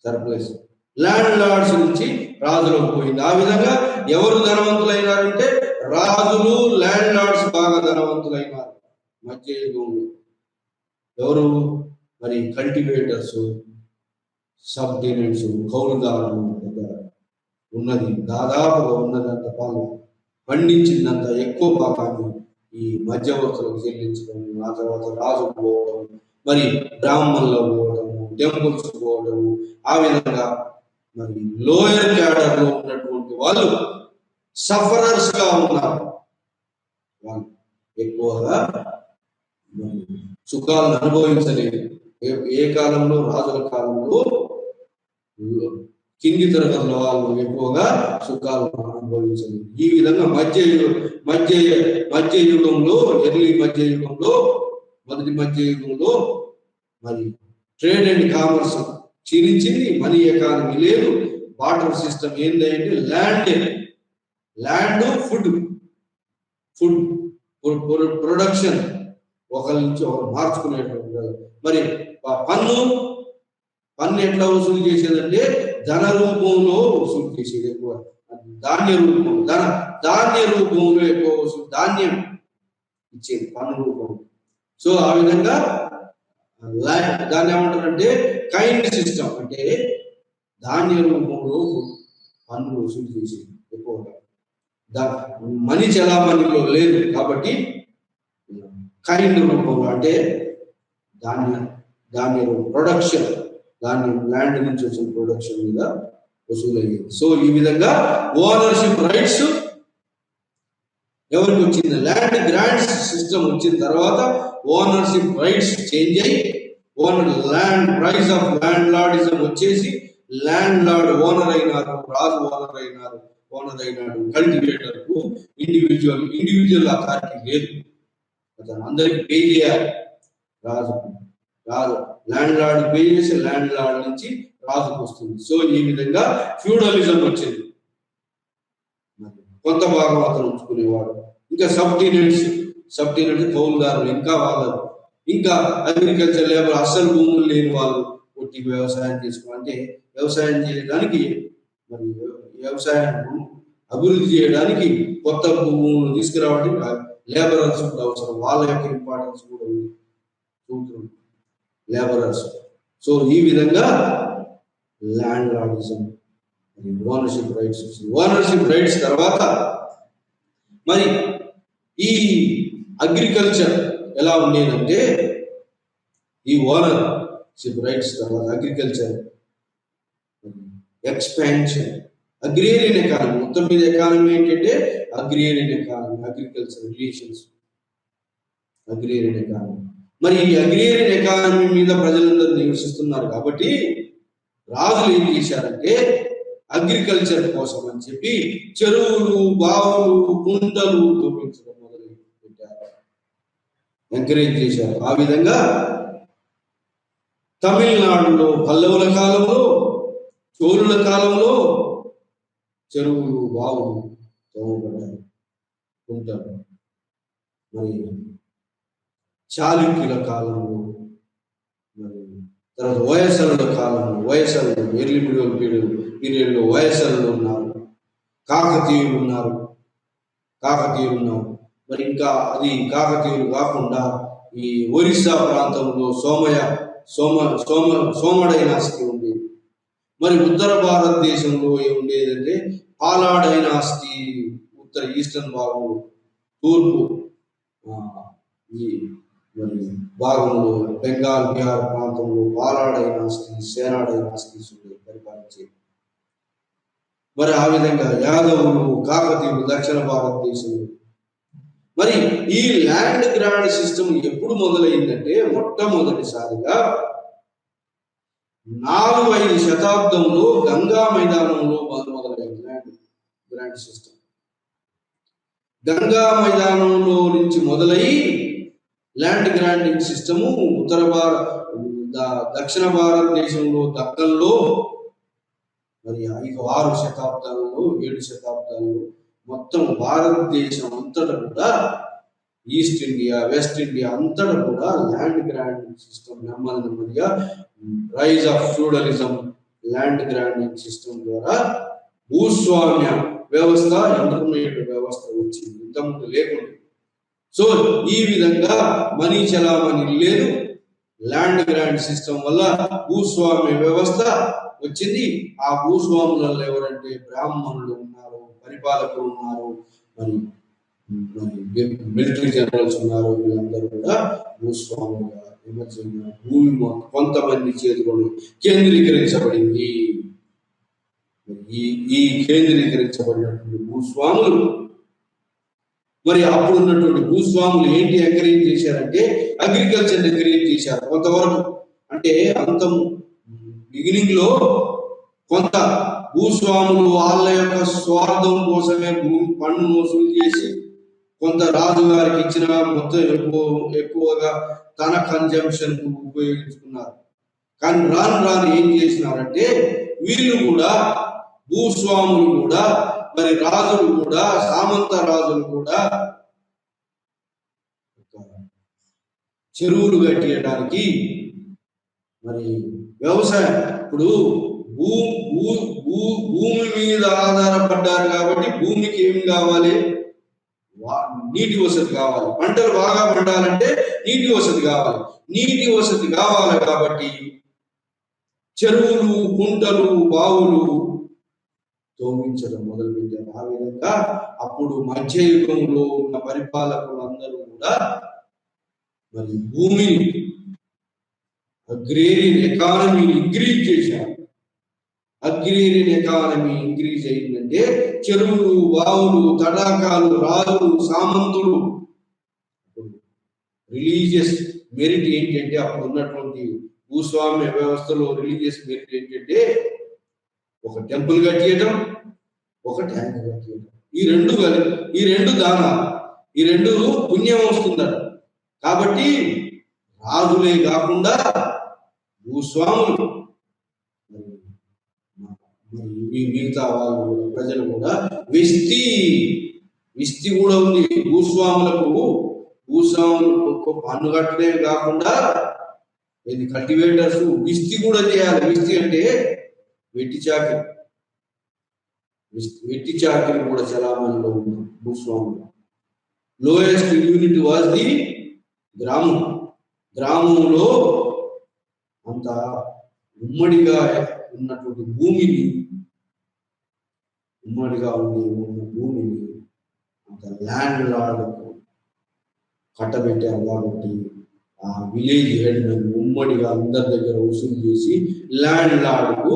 సర్ప్లస్ ల్యాండ్ లార్డ్స్ నుంచి రాజులకు పోయింది. ఆ విధంగా ఎవరు ధనవంతులైనారంటే రాజులు, ల్యాండ్ లార్డ్స్ బాగా ధనవంతులైనారు మధ్య యుగంలో. ఎవరు? మరి కల్టివేటర్స్, సబ్టెనెంట్స్, కౌలుదారులు ఉన్నది దాదాపుగా ఉన్నదంత పాలు పండించిందంత ఎక్కువ భాగాన్ని ఈ మధ్యవర్తులకు చెల్లించడం, ఆ తర్వాత రాజు పోవడం, మరి బ్రాహ్మణులు పోవడము, టెంపుల్స్ పోవడము. ఆ విధంగా మరి లోయర్ క్యాడర్ లో ఉన్నటువంటి వాళ్ళు సఫరర్స్ గా ఉన్నారు. వాళ్ళు ఎక్కువగా సుఖాలను అనుభవించలేదు. ఏ కాలంలో? రాజుల కాలంలో కింది తరగతుల వాళ్ళు ఎక్కువగా సుఖాలను అనుభవించలేదు. ఈ విధంగా మధ్య యుగంలో, ఎర్లీ మధ్య యుగంలో, మొదటి మధ్య యుగంలో మరి ట్రేడ్ అండ్ కామర్స్ క్షీణించింది. మనీ ఎకానమీ లేదు. వాటర్ సిస్టమ్ ఏంటంటే ల్యాండ్ ఫుడ్ ప్రొడక్షన్ ఒకరి నుంచి ఒకరు మార్చుకునేటువంటి. మరి పన్ను ఎట్లా వసూలు చేసేదంటే ధన రూపంలో వసూలు చేసేది ఎక్కువ. ధాన్య రూపంలో ఎక్కువ వసూలు, ధాన్యం ఇచ్చేది పన్ను రూపంలో. సో ఆ విధంగా దాన్ని ఏమంటారంటే కైండ్ సిస్టమ్, అంటే ధాన్య రూపంలో పన్ను వసూలు చేసేది ఎక్కువగా. మనీ చలామణిలో లేదు కాబట్టి కైండ్ రూపంలో, అంటే ధాన్య ప్రొడక్షన్, ధాన్యం ల్యాండ్ నుంచి వచ్చిన ప్రొడక్షన్ మీద వసూలయ్యేది. సో ఈ విధంగా ఓనర్షిప్ రైట్స్ ఎవరికి వచ్చింది? ల్యాండ్ గ్రాంట్స్ సిస్టమ్ వచ్చిన తర్వాత ఓనర్షిప్ రైట్స్ చేంజ్ అయ్యి land price of land lordism వచ్చేసి ల్యాండ్ లార్డ్ ఓనర్ అయినారు, రాజు ఓనర్ అయినాడు. కల్టివేటర్ కు ఇండివిజువల్ అథారిటీ లేదు, అతను అందరికి పే చేయాలి. రాజు ల్యాండ్ లార్డ్ పే చేసి ల్యాండ్ లార్డ్ నుంచి రాజుకు వస్తుంది. సో ఈ విధంగా ఫ్యూడలిజం వచ్చింది. కొంత భాగం అతను ఉంచుకునేవాడు. ఇంకా సబ్టెనెంట్స్ కౌలుదారులు, ఇంకా అగ్రికల్చర్ లేబర్, అస్సలు భూములు లేని వాళ్ళు కొట్టి వ్యవసాయం చేసుకోవాలంటే వ్యవసాయం చేయడానికి, మరి వ్యవసాయం అభివృద్ధి చేయడానికి కొత్త భూములు తీసుకురావడానికి లేబరర్స్ కూడా అవసరం. వాళ్ళ యొక్క ఇంపార్టెన్స్ కూడా ఉంది, లేబరర్స్. సో ఈ విధంగా ల్యాండ్ లార్డిజం, ఓనర్షిప్ రైట్స్ తర్వాత మరి ఈ అగ్రికల్చర్ ఎలా ఉండేదంటే, ఈ ఓనర్షిప్ రైట్స్ తర్వాత అగ్రికల్చర్ ఎక్స్పాన్షన్, అగ్రేరియన్ ఎకానమీ. మొత్తం మీద ఎకానమీ ఏంటంటే agrarian economy, agriculture relations, agrarian economy. మరి ఈ అగ్రేరియన్ ఎకానమీ మీద ప్రజలందరూ నివసిస్తున్నారు కాబట్టి రాజులు ఏం చేశారంటే అగ్రికల్చర్ కోసం అని చెప్పి చెరువులు, బావులు, కుంటలు తవ్వించడం మొదలు పెట్టారు, ఎంకరేజ్ చేశారు. ఆ విధంగా తమిళనాడులో పల్లవుల కాలంలో, చోళుల కాలంలో చెరువులు, బావులు తవ్వబడ్డాయి, కుంటలు. మరి చాళుక్యుల కాలంలో, మరి తర్వాత వయసరుల కాలంలో, ఎర్లీ మిడిల్ పీరియడ్లో వయసరులు ఉన్నారు, కాకతీయులు ఉన్నారు. మరి ఇంకా అది కాకతీయులు కాకుండా ఈ ఒరిస్సా ప్రాంతంలో సోమ డైనాసిటీ ఉండేది. మరి ఉత్తర భారతదేశంలో ఏముండేదంటే పాలా డైనాసిటీ, ఉత్తర ఈస్టర్న్ భాగంలో, తూర్పు ఈ మరి భాగంలో బెంగాల్, బీహార్ ప్రాంతంలో పాలా డైనాసిటీ, సేనా డైనాసిటీస్ పరిపాలించేది. మరి ఆ విధంగా యాదవులు, కాకతీయులు దక్షిణ భారతదేశంలో. మరి ఈ ల్యాండ్ గ్రాండ్ సిస్టమ్ ఎప్పుడు మొదలైందంటే మొట్టమొదటిసారిగా 4-5 శతాబ్దంలో గంగా మైదానంలో మొదలైంది ల్యాండ్ గ్రాండ్ సిస్టమ్. గంగా మైదానంలో నుంచి మొదలై ల్యాండ్ గ్రాండింగ్ సిస్టము దక్షిణ భారతదేశంలో దక్కన్లో మరి 6 శతాబ్దాలలో 7 శతాబ్దాలలో మొత్తం భారతదేశం అంతటా కూడా ఈస్ట్ ఇండియా వెస్ట్ ఇండియా అంతటా కూడా ల్యాండ్ గ్రాండింగ్ సిస్టమ్ నెమ్మదిగా rise of feudalism land granting system ద్వారా భూస్వామ్య వ్యవస్థ ఇంటర్మీడియట్ వ్యవస్థ వచ్చింది, ఇంతకుముందు లేకుండా. సో ఈ విధంగా మనీ చలామణి లేదు, ల్యాండ్ గ్రాండ్ సిస్టమ్ వల్ల భూస్వామ్య వ్యవస్థ వచ్చింది. ఆ భూస్వాములలో ఎవరంటే బ్రాహ్మణులు ఉన్నారు, పరిపాలకులు ఉన్నారు, మరి మిలిటరీ జనరల్స్ ఉన్నారు. వీళ్ళందరూ కూడా భూస్వాములుగా విమర్శన భూమి కొంతమంది చేతిలో కేంద్రీకరించబడింది. ఈ కేంద్రీకరించబడినటువంటి భూస్వాములు మరి అప్పుడు ఉన్నటువంటి భూస్వాములు ఏంటి ఎంకరేజ్ చేశారంటే అగ్రికల్చర్ ఎంకరేజ్ చేశారు కొంతవరకు. అంటే అంత బిగినింగ్ లో కొంత భూస్వాములు వాళ్ళ యొక్క స్వార్థం కోసమే భూమి పన్ను వసూలు చేసి కొంత రాజుగారికి ఇచ్చిన మొత్తం ఎక్కువగా తన కన్జంప్షన్ కు ఉపయోగించుకున్నారు. కానీ రాను ఏం చేసినారంటే వీళ్ళు కూడా భూస్వాములు కూడా మరి రాజులు కూడా సామంత రాజులు కూడా చెరువులు కట్టేయడానికి మరి వ్యవసాయం ఇప్పుడు భూమి మీద ఆధారపడ్డారు కాబట్టి భూమికి ఏం కావాలి, నీటి వసతి కావాలి. పంటలు బాగా పండాలంటే నీటి వసతి కావాలి. నీటి వసతి కావాలి కాబట్టి చెరువులు, కుంటలు, బావులు తోమించడం మొదలుపెట్టారు. ఆ విధంగా అప్పుడు మధ్యయుగంలో ఉన్న పరిపాలకులు అందరూ కూడా మరి భూమిని అగ్రేరియన్ ఎకానమీ ఇంక్రీజ్ చేశారు. అగ్రేరియన్ ఎకానమీ ఇంక్రీజ్ అయిందంటే చెరువులు, బావులు, తడాకాలు, రాజులు, సామంతులు. రిలీజియస్ మెరిట్ ఏంటంటే అప్పుడు ఉన్నటువంటి భూస్వామ్య వ్యవస్థలో రిలీజియస్ మెరిట్ ఏంటంటే ఒక టెంపుల్ కట్టియటం, ఒక ట్యాంక్ కట్టియటం. ఈ రెండు దానాలు, ఈ రెండు పుణ్యం వస్తుందట. కాబట్టి రాజులే కాకుండా భూస్వాములు మిగతా వాళ్ళు ప్రజలు కూడా విస్తి కూడా ఉంది. భూస్వాములకు పన్ను కట్టడే కాకుండా ఇది కల్టివేటర్స్ విస్తి కూడా చేయాలి. విస్తి అంటే వెట్టి చాకిరి కూడా చలామణిలో ఉంది భూస్వాములు. లోయెస్ట్ యూనిట్ వాజ్ ది గ్రామంలో అంత ఉమ్మడిగా ఉన్నటువంటి భూమిని ఉన్న భూమిని అంత ల్యాండ్ లార్డ్కు కట్టబెట్టారు. కాబట్టి ఆ విలేజ్ హెడ్ ఉమ్మడిగా అందరి దగ్గర వసూలు చేసి ల్యాండ్ లార్డ్కు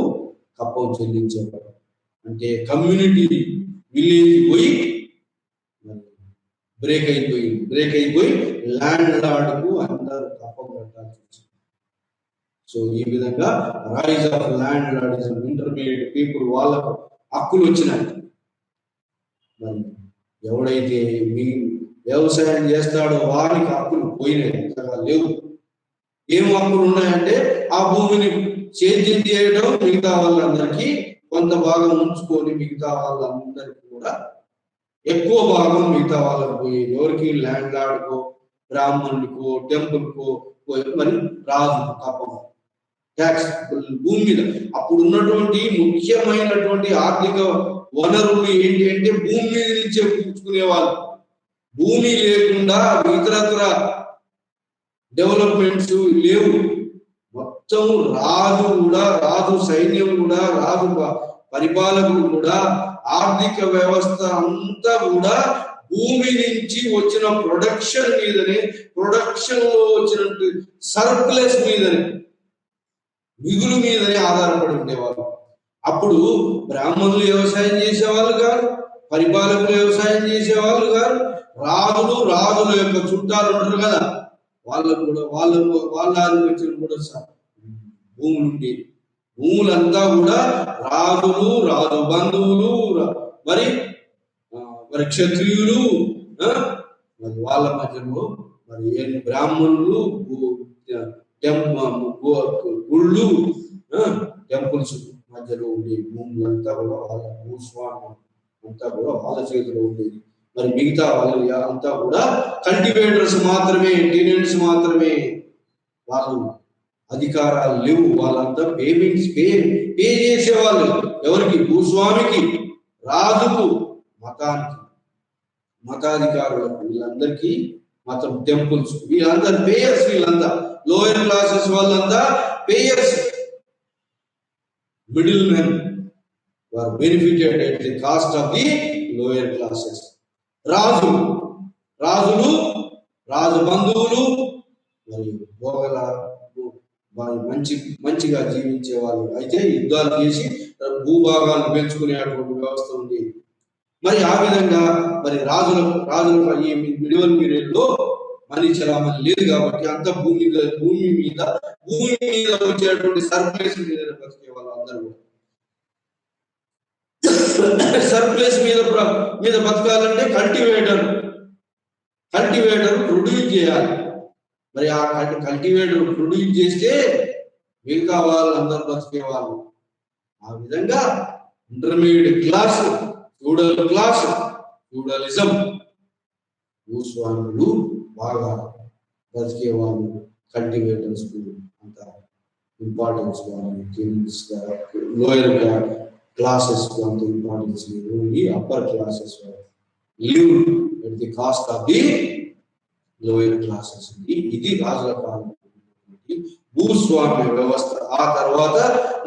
కప్పం చెల్లించేవారు. అంటే కమ్యూనిటీ విలేజ్ పోయి బ్రేక్ అయిపోయి ల్యాండ్ లార్డ్కు అందరూ కప్పం కట్టాల్సి వచ్చింది. సో ఈ విధంగా rise of landlordism, intermediate people వాళ్ళకు హక్కులు వచ్చినాయి. మరి ఎవడైతే మీ వ్యవసాయం చేస్తాడో వారికి హక్కులు పోయినాయి, అంతగా లేవు. ఏం హక్కులు ఉన్నాయంటే ఆ భూమిని సేద్యం చేయడం, మిగతా వాళ్ళందరికీ కొంత భాగం ఉంచుకొని మిగతా వాళ్ళందరికీ కూడా ఎక్కువ భాగం మిగతా వాళ్ళకి పోయేది. ఎవరికి? ల్యాండ్ లార్డ్కో, బ్రాహ్మణుడికో, టెంపుల్కో, మరి రాజు పాపం ట్యాక్స్ భూమి మీద. అప్పుడు ఉన్నటువంటి ముఖ్యమైనటువంటి ఆర్థిక వనరులు ఏంటి అంటే భూమి మీద నుంచే పుచ్చుకునేవాళ్ళు. భూమి లేకుండా ఇతరత్ర డెవలప్మెంట్స్ లేవు. మొత్తం రాజు సైన్యం కూడా, రాజు పరిపాలకులు కూడా, ఆర్థిక వ్యవస్థ అంతా కూడా భూమి నుంచి వచ్చిన ప్రొడక్షన్ మీదనే, ప్రొడక్షన్ లో వచ్చినట్టు సర్ప్లస్ మీదనే, మిగులు మీదనే ఆధారపడి ఉండేవాళ్ళు. అప్పుడు బ్రాహ్మణులు వ్యవసాయం చేసేవాళ్ళు కాదు, పరిపాలకులు వ్యవసాయం చేసేవాళ్ళు కాదు, రాజుల యొక్క చుట్టాలు ఉంటారు కదా, వాళ్ళకు కూడా వాళ్ళ ఆధిపత్యం కూడా భూములు ఉండేవి. భూములంతా కూడా రాజు బంధువులు, మరి క్షత్రియులు, మరి వాళ్ళ మధ్యలో మరి బ్రాహ్మణులు, గుళ్ళు, టెంపుల్స్, మధ్యలో ఉండే భూములంతా కూడా వాళ్ళ భూస్వామ్యం అంతా కూడా వాళ్ళ చేతిలో ఉండేది. మరి మిగతా వాళ్ళు అంతా కూడా కల్టివేటర్స్ మాత్రమే, టెనెంట్స్ మాత్రమే. వాళ్ళు అధికారాలు లేవు. వాళ్ళంతా పేమెంట్స్ పే చేసేవాళ్ళు. ఎవరికి? భూస్వామికి, రాజుకు, మతానికి, మతాధికారులకు, వీళ్ళందరికీ మతం, టెంపుల్స్, వీళ్ళందరూ పేయర్స్. వీళ్ళంతా లోయర్ క్లాసెస్ వాళ్ళంతా payers. Middlemen were benefited at the cost of the lower classes. రాజులు, రాజబంధువులు మరియు భోగల మంచిగా జీవించే వాళ్ళు అయితే యుద్ధాలు చేసి భూభాగాలు పెంచుకునేటువంటి వ్యవస్థ ఉంది. మరి ఆ విధంగా మరి రాజుల ఈ మిడివల్ పీరియడ్ లో మనీ చలామణి లేదు కాబట్టి అంత భూమి మీద వచ్చేటువంటి సర్ప్లస్ మీద బతికే వాళ్ళు అందరూ సర్ప్లస్ మీద బతకాలంటే కల్టివేటర్ ప్రొడ్యూస్ చేయాలి. మరి ఆ కల్టివేటర్ ప్రొడ్యూస్ చేస్తే మిగతా వాళ్ళు అందరూ బతికేవాళ్ళు. ఆ విధంగా ఇంటర్మీడియట్ క్లాస్, ఫ్యూడలిజం, భూస్వాములు బాగా బతికేవాళ్ళు. కల్టివేటర్స్ అంత ఇంపార్టెన్స్ లోయర్ క్లాసెస్ అంత ఇంపార్టెన్స్ లేదు. ఈ upper classes live at the cost of the lower classes. ఇది రాజుల కాలం భూస్వామ్య వ్యవస్థ. ఆ తర్వాత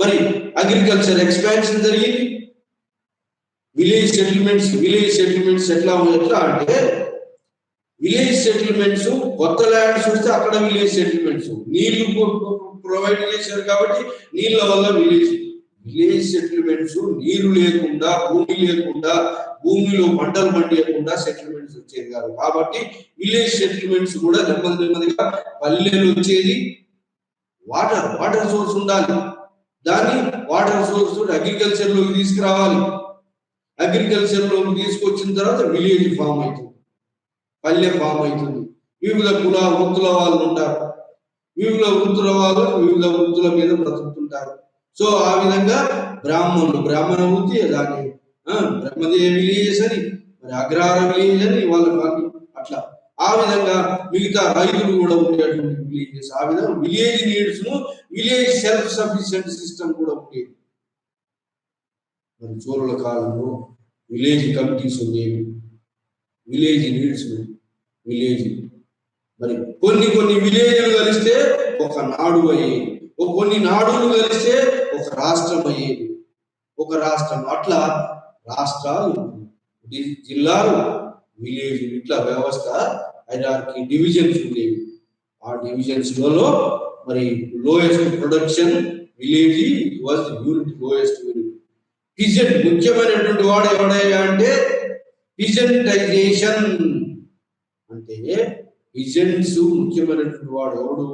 మరి అగ్రికల్చర్ ఎక్స్పాన్షన్ జరిగింది. విలేజ్ సెటిల్మెంట్స్ ఎట్లా అంటే విలేజ్ సెటిల్మెంట్స్ కొత్త ల్యాండ్స్ వస్తే అక్కడ విలేజ్ సెటిల్మెంట్స్, నీళ్లు ప్రొవైడ్ చేశారు కాబట్టి నీళ్ళ వల్ల విలేజ్ సెటిల్మెంట్స్, నీరు లేకుండా, భూమిలో పంటలు పండియకుండా సెటిల్మెంట్స్ వచ్చేది కాదు. కాబట్టి విలేజ్ సెటిల్మెంట్స్ కూడా నెమ్మదిగా పల్లెలు వచ్చేది. వాటర్ సోర్స్ ఉండాలి. దాన్ని వాటర్ సోర్స్ అగ్రికల్చర్ లోకి తీసుకురావాలి. అగ్రికల్చర్ లోకి తీసుకొచ్చిన తర్వాత విలేజ్ ఫామ్ అవుతుంది, పల్లె ఫామ్ అవుతుంది. వివిధ వృత్తుల వాళ్ళు ఉంటారు. వివిధ వృత్తుల మీద బ్రతుకుతుంటారు. సో ఆ విధంగా బ్రాహ్మణ వృత్తి, దాన్ని బ్రహ్మదేవ విలేజెస్ అని, మరి అగ్రహార విలేజ్ అని వాళ్ళకి అట్లా. ఆ విధంగా మిగతా రైతులు కూడా ఉండేటువంటి విలేజెస్. ఆ విధంగా విలేజ్ నీడ్స్ ను, విలేజ్ సెల్ఫ్ సఫిషియెంట్ సిస్టమ్ కూడా ఉండేది. మరి చోళుల కాలంలో విలేజ్ కమిటీస్ ఉండేవి. విలేజ్ నీడ్స్, మరి కొన్ని విలేజ్లు కలిస్తే ఒక నాడు అయ్యేది, కొన్ని నాడులు కలిస్తే ఒక రాష్ట్రం అయ్యేది. అట్లా రాష్ట్రాలు, జిల్లాలు, విలేజ్, ఇట్లా వ్యవస్థ హైరార్కీ డివిజన్స్ ఉండేవి. ఆ డివిజన్స్ లలో మరి lowest production village was lowest unit. Peasant ముఖ్యమైనటువంటి వాడు ఎవడయ్యా అంటే పిజెంటైజేషన్. అంటే పిజెంట్స్ ముఖ్యమైనటువంటి వాడు ఎవడు?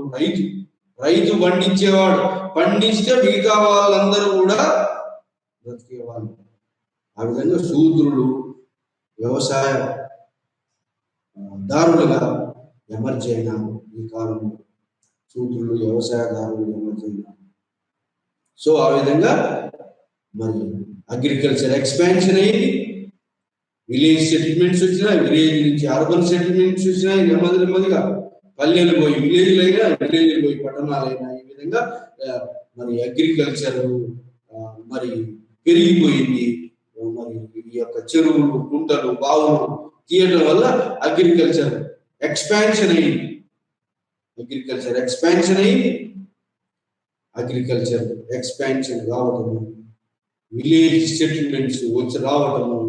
రైతు పండించేవాడు. పండిస్తే మిగతా వాళ్ళందరూ కూడా బ్రతికేవాళ్ళు. ఆ విధంగా శూద్రులు వ్యవసాయ దారులుగా ఎమర్జ్ అయినారు. ఈ కాలంలో శూద్రులు వ్యవసాయదారులు ఎమర్జ్ అయినారు. సో ఆ విధంగా మరి అగ్రికల్చర్ ఎక్స్పాన్షన్ అయింది. విలేజ్ సెటిల్మెంట్స్ వచ్చినాయి, విలేజ్ నుంచి అర్బన్ సెటిల్మెంట్స్ వచ్చినాయి. నెమ్మదిగా పల్లెలు పోయి విలేజ్లు అయినా, విలేజ్లు పోయి పట్టణాలైనా. ఈ విధంగా మరి అగ్రికల్చర్ మరి పెరిగిపోయింది. మరి ఈ యొక్క చెరువులు, కుంటలు, బావులు తీయడం వల్ల అగ్రికల్చర్ ఎక్స్పాన్షన్ అయింది. అగ్రికల్చర్ ఎక్స్పాన్షన్ రావటము, విలేజ్ సెటిల్మెంట్స్ వచ్చి రావటము.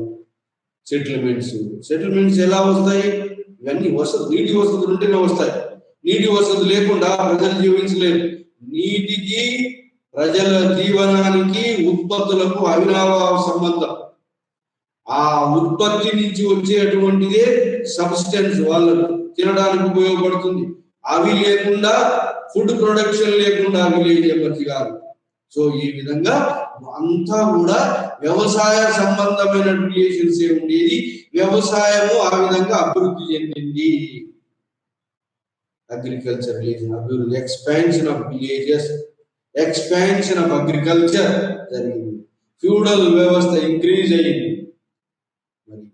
సెటిల్మెంట్స్ ఎలా వస్తాయి? ఇవన్నీ నీటి వసతులు ఉంటేనే వస్తాయి. నీటి వసతులు లేకుండా ప్రజలు జీవించలేరు. నీటికి, ప్రజల జీవనానికి, ఉత్పత్తులకు అవినాభావ సంబంధం. ఆ ఉత్పత్తి నుంచి వచ్చేటువంటిదే సబ్స్టెన్స్ వాళ్ళకు తినడానికి ఉపయోగపడుతుంది. అవి లేకుండా, ఫుడ్ ప్రొడక్షన్ లేకుండా విలేజ్ ఎమర్జీ కాదు. సో ఈ విధంగా అంతా కూడా వ్యవసాయ సంబంధమైన రిలేషన్స్ ఉండేది. వ్యవసాయము ఆ విధంగా అభివృద్ధి చెందింది. అగ్రికల్చర్ రిలేషన్ అభివృద్ధి, expansion of villages expansion of agriculture జరిగింది. ఫ్యూడల్ వ్యవస్థ ఇంక్రీజ్ అయ్యింది. మరి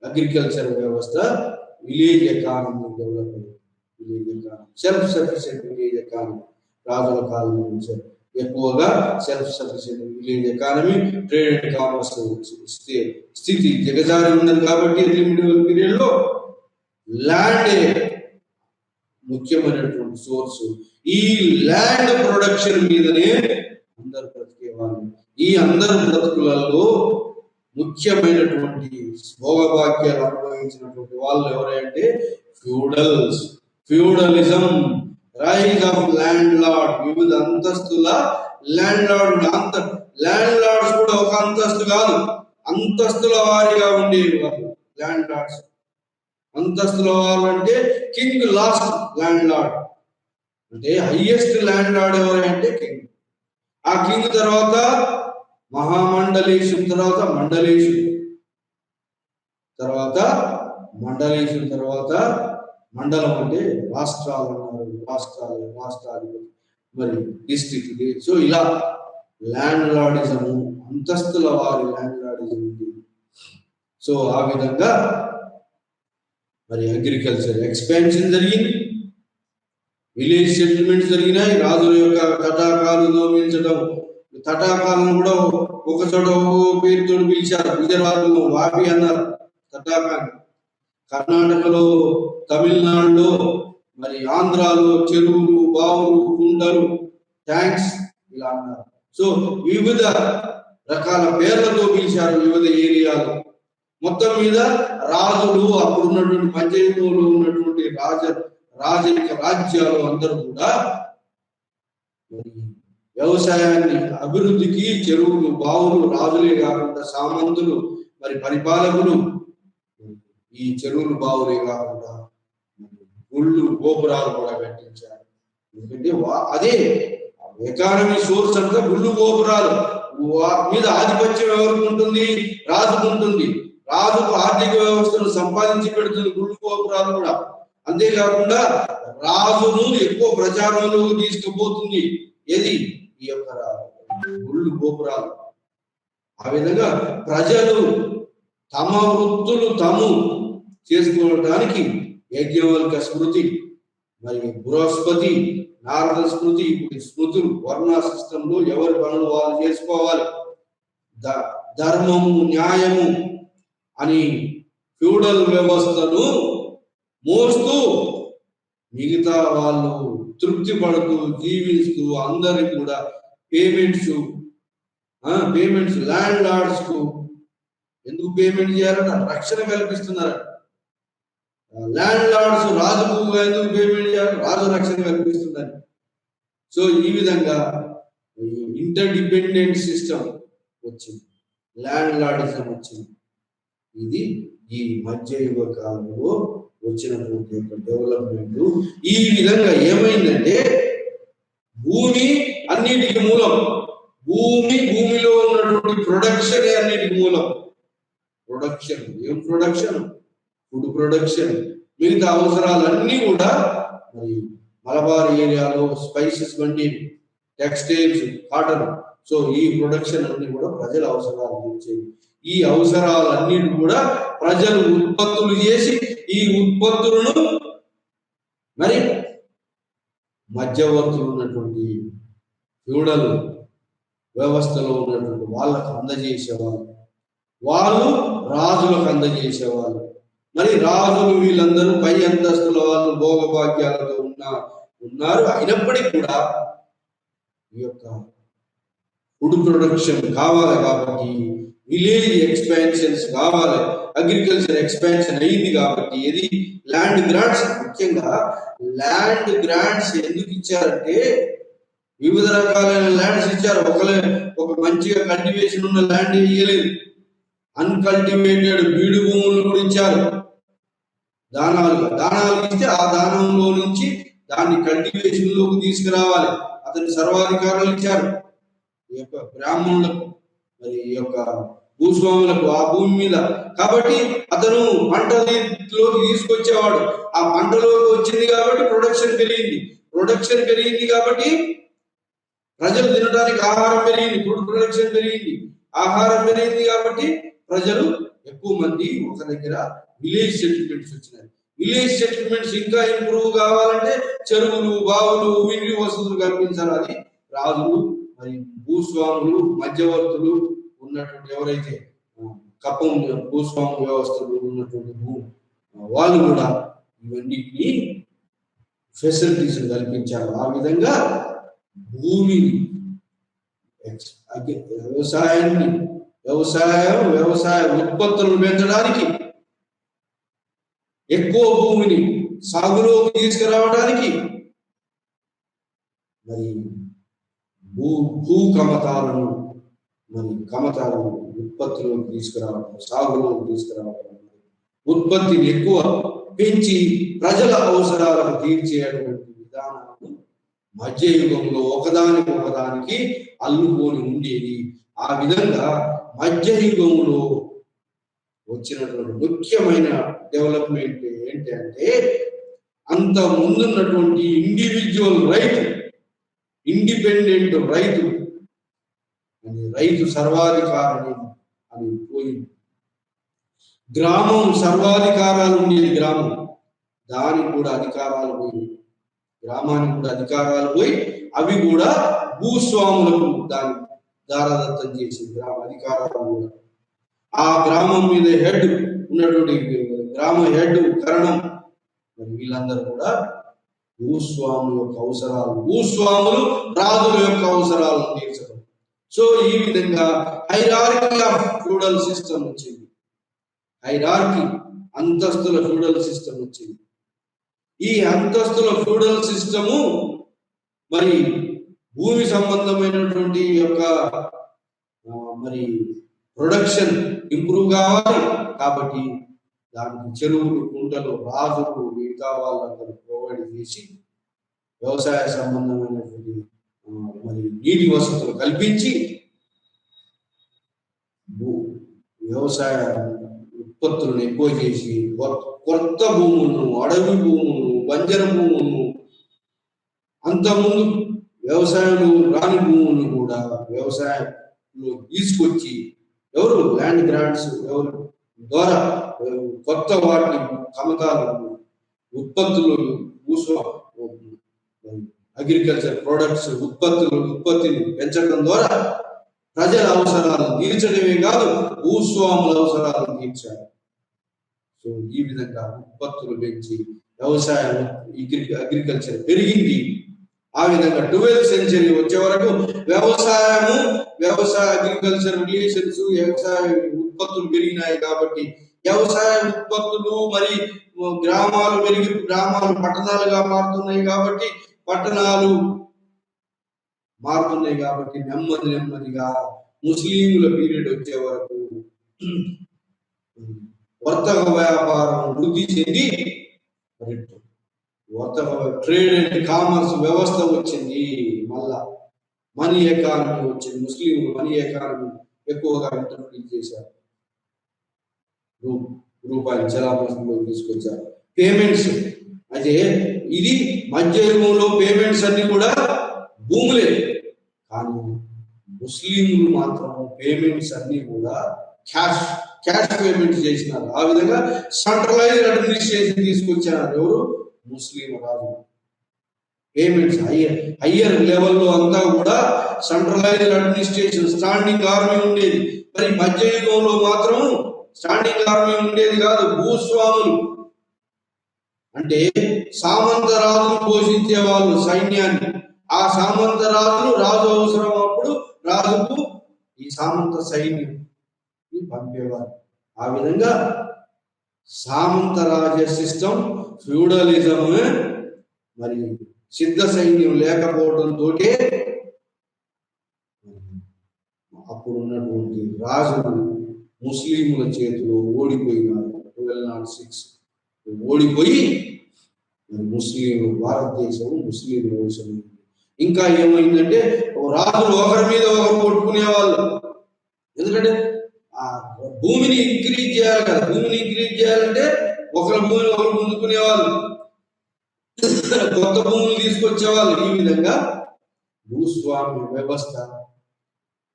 అగ్రికల్చర్ వ్యవస్థ విలేజ్ ఎకానమీ డెవలప్ అయింది. Village economy, self sufficient village economy రాజుల కాలం నుంచి ఎక్కువగా self sufficient village economy, trade and commerce స్థితి దిగజారి ఉన్నది. కాబట్టి మిడివల్ పీరియడ్ లో ల్యాండ్ ముఖ్యమైనటువంటి సోర్స్. ఈ ల్యాండ్ ప్రొడక్షన్ మీదనే అందరు బ్రతికేవాళ్ళు. ఈ అందరు బ్రతుకులలో ముఖ్యమైనటువంటి భోగభాగ్యాలు అనుభవించినటువంటి వాళ్ళు ఎవరంటే feudals. Feudalism, rise of landlord, వివిధ అంతస్తుల ల్యాండ్ లార్డ్. ల్యాండ్ లార్డ్స్ కూడా ఒక అంతస్తు కాదు, అంతస్తుల వారిగా ఉండేవి వాళ్ళు ల్యాండ్ లార్డ్స్. అంతస్తుల వారు అంటే కింగ్ లాస్ట్ ల్యాండ్ లార్డ్, అంటే హైయెస్ట్ ల్యాండ్ లార్డ్ ఎవరంటే కింగ్. ఆ కింగ్ తర్వాత మహామండలేశం, తర్వాత మండలేశం, తర్వాత మండలేశం, తర్వాత మండలం అంటే రాష్ట్రాలు అన్నారు. రాష్ట్రాలు మరి డిస్ట్రిక్ట్. సో ఇలా ల్యాండ్ లార్డిజము, అంతస్తుల వారి ల్యాండ్ లార్డిజం ఉంది. సో ఆ విధంగా మరి అగ్రికల్చర్ ఎక్స్పాన్షన్ జరిగింది, విలేజ్ సెటిల్మెంట్స్ జరిగినాయి. రాజుల యొక్క తటాకాలు నిర్మించడం, తటాకాలను కూడా ఒక చోట పేరుతో పిలిచారు. గుజరాత్లో వాపి అన్నారు తటాకాన్ని, కర్ణాటకలో, తమిళనాడులో, మరి ఆంధ్రాలో చెరువులు, బావులు, కుంటలు, ట్యాంక్స్ ఇలా అన్నారు. సో వివిధ రకాల పేర్లతో పిలిచారు వివిధ ఏరియాలు. మొత్తం మీద రాజులు, అప్పుడు ఉన్నటువంటి పంచాయతీలో ఉన్నటువంటి రాజరిక రాజ్యాలు అందరూ కూడా వ్యవసాయాన్ని అభివృద్ధికి చెరువులు, బావులు, రాజులే కాకుండా సామంతులు, మరి పరిపాలకులు ఈ చెరువులు, బావులే కాకుండా గుళ్ళు, గోపురాలు కూడా కట్టించారు. ఎందుకంటే అదే ఎకానమీ సోర్స్ అంతా గుళ్ళు, గోపురాలు మీద ఆధిపత్యం ఎవరికి ఉంటుంది? రాజుకు ఉంటుంది. రాజుకు ఆర్థిక వ్యవస్థను సంపాదించి పెడుతుంది గుళ్ళు, గోపురాలు కూడా. అంతేకాకుండా రాజును ఎక్కువ ప్రచారంలో తీసుకుపోతుంది ఏది? ఈ యొక్క గుళ్ళు, గోపురాలు. ఆ విధంగా ప్రజలు తమ వృత్తులు తాము చేసుకోవడానికి యజ్ఞవల్క స్మృతి, మరి బృహస్పతి, నారద స్మృతి, స్మృతులు వర్ణ సిస్టంలో ఎవరి పనులు వాళ్ళు చేసుకోవాలి. ధర్మము, న్యాయము అని ఫ్యూడల్ వ్యవస్థను మోస్తూ మిగతా వాళ్ళు తృప్తి పడుతూ జీవిస్తూ అందరికి కూడా పేమెంట్స్ ల్యాండ్ లార్డ్స్ కు ఎందుకు పేమెంట్ చేయాలట? రక్షణ కల్పిస్తున్నారు. ల్యాండ్ లార్డ్స్ రాజుకు ఎందుకు పేమెంట్ చేయాలి? రాజు రక్షణ కల్పిస్తున్నారు. సో ఈ విధంగా ఇంటర్ డిపెండెంట్ సిస్టమ్ వచ్చింది, ల్యాండ్ లార్డిజం వచ్చింది. ఇది ఈ మధ్యయుగ కాలంలో వచ్చినటువంటి యొక్క డెవలప్మెంట్. ఈ విధంగా ఏమైందంటే భూమి అన్నిటికీ మూలం. భూమిలో ఉన్నటువంటి ప్రొడక్షన్ అన్నిటికీ మూలం. ప్రొడక్షన్, ఏం ప్రొడక్షన్? Food production. మిగతా అవసరాలన్నీ కూడా మరి మలబార్ ఏరియాలో స్పైసెస్ వంటి, టెక్స్టైల్స్, కాటన్. సో ఈ ప్రొడక్షన్ అన్ని కూడా ప్రజల అవసరాలు తీర్చేవి. ఈ అవసరాలన్నిటి కూడా ప్రజలు ఉత్పత్తులు చేసి ఈ ఉత్పత్తులను మరి మధ్యవర్తులు ఉన్నటువంటి ఫ్యూడల్ వ్యవస్థలో ఉన్నటువంటి వాళ్ళకు అందజేసేవాళ్ళు, వాళ్ళు రాజులకు అందజేసేవాళ్ళు. మరి రాజులు వీళ్ళందరూ పై అంతస్తుల వాళ్ళు భోగభాగ్యాలతో ఉన్నారు. అయినప్పటికీ కూడా ఈ యొక్క ఫుడ్ ప్రొడక్షన్ కావాలి కాబట్టి, విలేజ్ ఎక్స్పాన్షన్స్ కావాలి, అగ్రికల్చర్ ఎక్స్పాన్షన్ అయింది కాబట్టి, ఇది ల్యాండ్ గ్రాంట్స్. ముఖ్యంగా ల్యాండ్ గ్రాంట్స్ ఎందుకు ఇచ్చారంటే వివిధ రకాలైన ల్యాండ్స్ ఇచ్చారు. ఒక మంచిగా కల్టివేషన్ ఉన్న ల్యాండ్ ఇవ్వలేదు, అన్కల్టివేటెడ్ బీడు భూములు కూడా ఇచ్చారు. దానాలు ఇస్తే ఆ దానంలో నుంచి దాన్ని కల్టివేషన్ లోకి తీసుకురావాలి. అతని సర్వాధికారులు ఇచ్చారు ఈ యొక్క బ్రాహ్మణులకు, మరి ఈ యొక్క భూస్వాములకు ఆ భూమి మీద. కాబట్టి అతను పంటలోకి తీసుకొచ్చేవాడు. ఆ పంటలోకి వచ్చింది కాబట్టి ప్రొడక్షన్ పెరిగింది కాబట్టి ప్రజలు తినడానికి ఆహారం పెరిగింది, ఫుడ్ ప్రొడక్షన్ పెరిగింది, ఆహారం పెరిగింది కాబట్టి ప్రజలు ఎక్కువ మంది ఒక దగ్గర విలేజ్ సెటిల్మెంట్స్ వచ్చినాయి. విలేజ్ సెటిల్మెంట్స్ ఇంకా ఇంప్రూవ్ కావాలంటే చెరువులు, బావులు, వీటి వసతులు కల్పించాలి. అది రాజులు, మరి భూస్వాములు, మధ్యవర్తులు ఉన్నటువంటి ఎవరైతే కప్పం భూస్వాము వ్యవస్థలు ఉన్నటువంటి వాళ్ళు కూడా ఇవన్నిటిని ఫెసిలిటీస్ కల్పించారు. ఆ విధంగా భూమిని, వ్యవసాయ ఉత్పత్తులను పెంచడానికి, ఎక్కువ భూమిని సాగులోకి తీసుకురావడానికి, మరి భూ కమతాలను ఉత్పత్తులను తీసుకురావడం, సాగులోకి తీసుకురావడం, ఉత్పత్తిని ఎక్కువ పెంచి ప్రజల అవసరాలను తీర్చేటువంటి విధానాలు మధ్యయుగంలో ఒకదానికి అల్లుకొని ఉండేది. ఆ విధంగా మధ్యయుగంలో వచ్చినటువంటి ముఖ్యమైన డెవలప్మెంట్ ఏంటంటే, అంత ముందున్నటువంటి ఇండివిజువల్ రైతు, ఇండిపెండెంట్ రైతు అని, రైతు సర్వాధికారి అని పోయి గ్రామం సర్వాధికారాలు ఉండేది. గ్రామం దానికి కూడా అధికారాలు పోయి, గ్రామానికి కూడా అధికారాలు పోయి అవి కూడా భూస్వాములకు దాన్ని దారదత్తం చేసి గ్రామ అధికారాలు కూడా ఆ గ్రామం మీద హెడ్ ఉన్నటువంటి గ్రామ హెడ్ కరణం, మరి వీళ్ళందరూ కూడా భూస్వాముల యొక్క అవసరాలు, భూస్వాములు రాజుల యొక్క అవసరాలను తీర్చడం. సో ఈ విధంగా హైరార్కీ ఆఫ్ ఫ్యూడల్ సిస్టమ్ వచ్చింది. హైరార్కీ, అంతస్తుల ఫ్యూడల్ సిస్టమ్ వచ్చింది. ఈ అంతస్తుల ఫ్యూడల్ సిస్టము మరి భూమి సంబంధమైనటువంటి యొక్క మరి ప్రొడక్షన్ ఇంప్రూవ్ కావాలి కాబట్టి దానికి చెరువులు, కుంటలు, రాజులు, మిగతా వాళ్ళందరూ ప్రొవైడ్ చేసి వ్యవసాయ సంబంధమైనటువంటి మరి నీటి వసతులు కల్పించి వ్యవసాయ ఉత్పత్తులను ఎక్కువ చేసి కొత్త భూములను, అడవి భూములను, బంజర భూములను, అంతకుముందు వ్యవసాయంలో రాని భూములను కూడా వ్యవసాయంలో తీసుకొచ్చి ఎవరు ల్యాండ్ గ్రాంట్స్ ఎవరు ద్వారా కొత్త వాటిని కమతాలను, ఉత్పత్తులు, అగ్రికల్చర్ ప్రొడక్ట్స్ ఉత్పత్తిని పెంచడం ద్వారా ప్రజల అవసరాలను తీర్చడమే కాదు భూస్వాముల అవసరాలను తీర్చారు. సో ఈ విధంగా ఉత్పత్తులు పెంచి వ్యవసాయం, అగ్రికల్చర్ పెరిగింది. ఆ విధంగా 12th century వచ్చే వరకు వ్యవసాయ అగ్రికల్చర్ రిలేషన్స్, వ్యవసాయ ఉత్పత్తులు పెరిగినాయి కాబట్టి వ్యవసాయ ఉత్పత్తులు మరి గ్రామాలు పట్టణాలుగా మారుతున్నాయి కాబట్టి నెమ్మదిగా ముస్లింల పీరియడ్ వచ్చే వరకు వర్తక వ్యాపారం వృద్ధి చెంది ట్రేడ్ అండ్ కామర్స్ వ్యవస్థ వచ్చింది. మళ్ళా మనీ ఎకానమీ వచ్చింది. ముస్లింలు మనీ ఎకానమీ ఎక్కువగా ఇంట్రడ్యూస్ చేశారు. రూపాయలు చలామణిలో తీసుకొచ్చారు. పేమెంట్స్ అయితే ఇది మధ్యయుగంలో పేమెంట్స్ అన్ని కూడా భూములే, కానీ ముస్లింలు మాత్రం పేమెంట్స్ అన్ని కూడా క్యాష్ పేమెంట్స్ చేసినారు. ఆ విధంగా సెంట్రలైజ్డ్ అడ్మినిస్ట్రేషన్ తీసుకొచ్చారు ఎవరు? ముస్లిం రాజు. పేమెంట్స్ హయ్యర్ లెవెల్లో అంతా కూడా సెంట్రలైజ్డ్ అడ్మినిస్ట్రేషన్, స్టాండింగ్ ఆర్మీ ఉండేది. మరి మధ్యయుగంలో మాత్రం స్టాండింగ్ ఆర్మీ ఉండేది కాదు. భూస్వాములు అంటే సామంత రాజులు పోషించే వాళ్ళు సైన్యాన్ని. ఆ సామంత రాజు అవసరం అప్పుడు రాజుకు ఈ సామంత సైన్యం పంపేవారు. ఆ విధంగా సామంత రాజ సిస్టమ్, ఫ్యూడలిజం, మరి సిద్ధ సైన్యం లేకపోవడంతో అప్పుడు ఉన్నటువంటి రాజులు ముస్లింల చేతిలో ఓడిపోయినారు. 1206 ఓడిపోయి ముస్లింలు, భారతదేశం ముస్లిం దేశం. ఇంకా ఏమైందంటే రాజులు ఒకరి మీద ఒకరు కొట్టుకునేవాళ్ళు. ఎందుకంటే ఆ భూమిని ఇంక్రీజ్ చేయాలి కదా. భూమిని ఇంక్రీజ్ చేయాలంటే ఒకరి భూమిని ఒకరు గుంజుకునేవాళ్ళు, కొత్త భూములు తీసుకొచ్చేవాళ్ళు. ఈ విధంగా భూస్వామ్య వ్యవస్థ,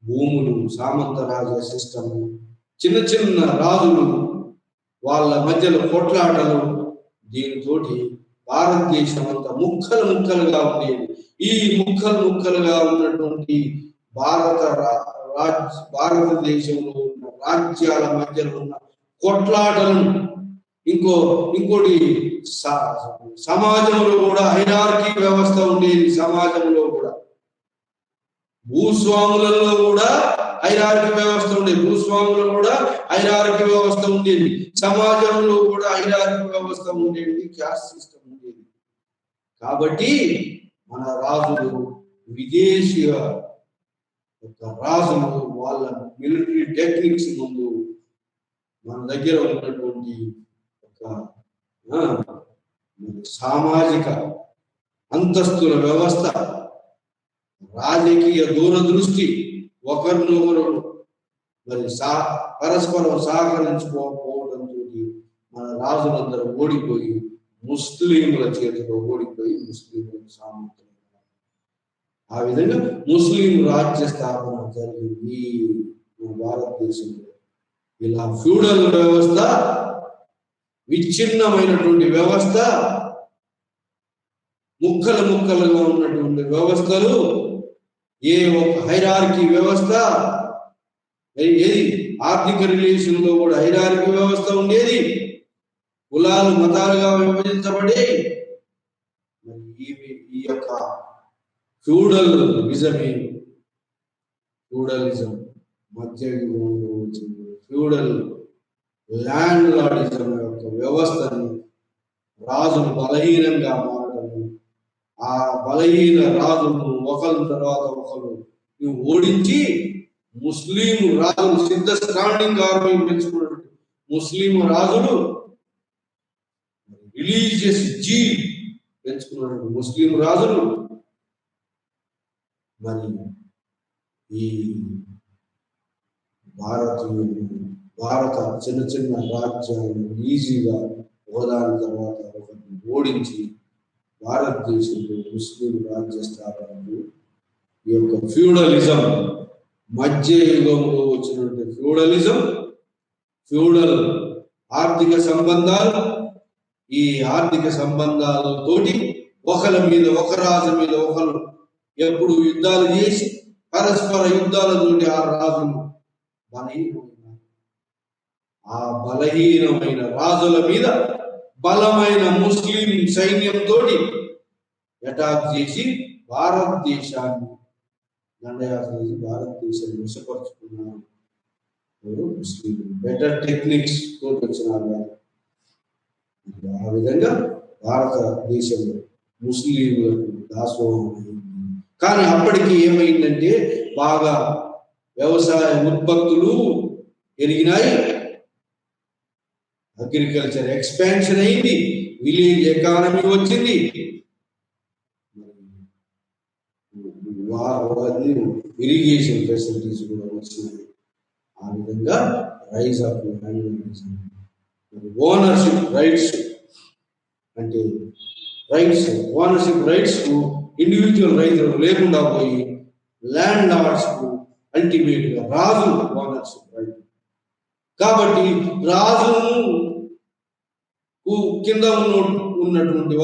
భూములు, సామంతరాజ సిస్టము, చిన్న చిన్న రాజులు, వాళ్ళ మధ్యలో కొట్లాటలు, దీనితోటి భారతదేశం అంతా ముక్కలు ముక్కలుగా ఉండేది. ఈ ముక్కలు ముక్కలుగా ఉన్నటువంటి భారతదేశంలో ఉన్న రాజ్యాల మధ్యలో ఉన్న కొట్లాటలను, ఇంకోటి సమాజంలో కూడా హైరార్కీ వ్యవస్థ ఉండేది. సమాజంలో కూడా భూస్వాములలో కూడా హైరార్కీ వ్యవస్థ ఉండేది. భూస్వాములలో కూడా హైరార్కీ వ్యవస్థ ఉండేది. సమాజంలో కూడా హైరార్కీ వ్యవస్థ ఉండేది. క్యాస్ట్ సిస్టమ్ ఉండేది. కాబట్టి మన రాజులు, విదేశీయ రాజులు, వాళ్ళ మిలిటరీ టెక్నిక్స్ ముందు మన దగ్గర ఉన్నటువంటి సామాజిక అంతస్తుల వ్యవస్థ, రాజకీయ దూరదృష్టి, ఒకరినొకరు మరి పరస్పరం సహకరించుకోకపోవడంతో మన రాజులందరూ ఓడిపోయి, ముస్లింల చేతిలో ఓడిపోయి ముస్లింలకు సామంతులు. ఆ విధంగా ముస్లిం రాజ్య స్థాపన జరిగింది భారతదేశంలో. ఇలా ఫ్యూడల్ వ్యవస్థ, విచ్ఛిన్నమైనటువంటి వ్యవస్థ, ముక్కలు ముక్కలుగా ఉన్నటువంటి వ్యవస్థలు, ఏ ఒక హైరార్కీ వ్యవస్థ, ఏది ఆర్థిక రిలేషన్ లో కూడా హైరార్కీ వ్యవస్థ ఉండేది. కులాలు, మతాలుగా విభజించబడి ఈ యొక్క ఫ్యూడలిజం మధ్యయుగంలో వచ్చింది. ఫ్యూడల్ ల్యాండ్ లార్డిజం యొక్క వ్యవస్థని రాజులు బలహీనంగా మారడము, ఆ బలహీన రాజులను ఒకరి తర్వాత ఒకరు ఓడించి ముస్లిం రాజులు, సిద్ధ స్టాండింగ్ ఆర్మీ పెంచుకున్నటువంటి ముస్లిం రాజులు, రిలీజియస్ పెంచుకున్నటువంటి ముస్లిం రాజులు మరి ఈ భారత చిన్న చిన్న రాజ్యాలను ఈజీగా ఒకదాని తర్వాత ఒకరిని ఓడించి భారతదేశంలో ముస్లిం రాజ్య స్థాపనకు ఈ యొక్క ఫ్యూడలిజం, మధ్యయుగంలో వచ్చినటువంటి ఫ్యూడల్ ఆర్థిక సంబంధాలు, ఈ ఆర్థిక సంబంధాలతోటి ఒకరి మీద, ఒక రాజు మీద ఒకరు ఎప్పుడు యుద్ధాలు చేసి పరస్పర యుద్ధాలతోటి ఆ రాజులు బలహీనమైనారు. ఆ బలహీనమైన రాజుల మీద బలమైన ముస్లిం సైన్యంతో అటాక్ చేసి భారతదేశాన్ని దండయాత్ర చేసి భారతదేశాన్ని విషపరుచుకున్నారు. ముస్లిం బెటర్ టెక్నిక్స్ తోటి వచ్చినారు. ఆ విధంగా భారతదేశంలో ముస్లింలకు దాసోహం అయింది. కానీ అప్పటికి ఏమైందంటే బాగా వ్యవసాయ ఉత్పత్తులు పెరిగినాయి, అగ్రికల్చర్ ఎక్స్పాన్షన్ అయింది, విలేజ్ ఎకానమీ వచ్చింది, ఇరిగేషన్ ఫెసిలిటీస్ కూడా వచ్చినాయి. ఆ విధంగా రైజ్ ఆఫ్ ఓనర్షిప్ రైట్స్, అంటే ఓనర్షిప్ రైట్స్ కు ఇండివిజువల్ రైతులు లేకుండా పోయి ల్యాండ్ లార్డ్స్ కు అల్టిమేట్ గా రాజు ఓనర్షిప్ రైట్. కాబట్టి రాజును కింద ఉన్నటువంటి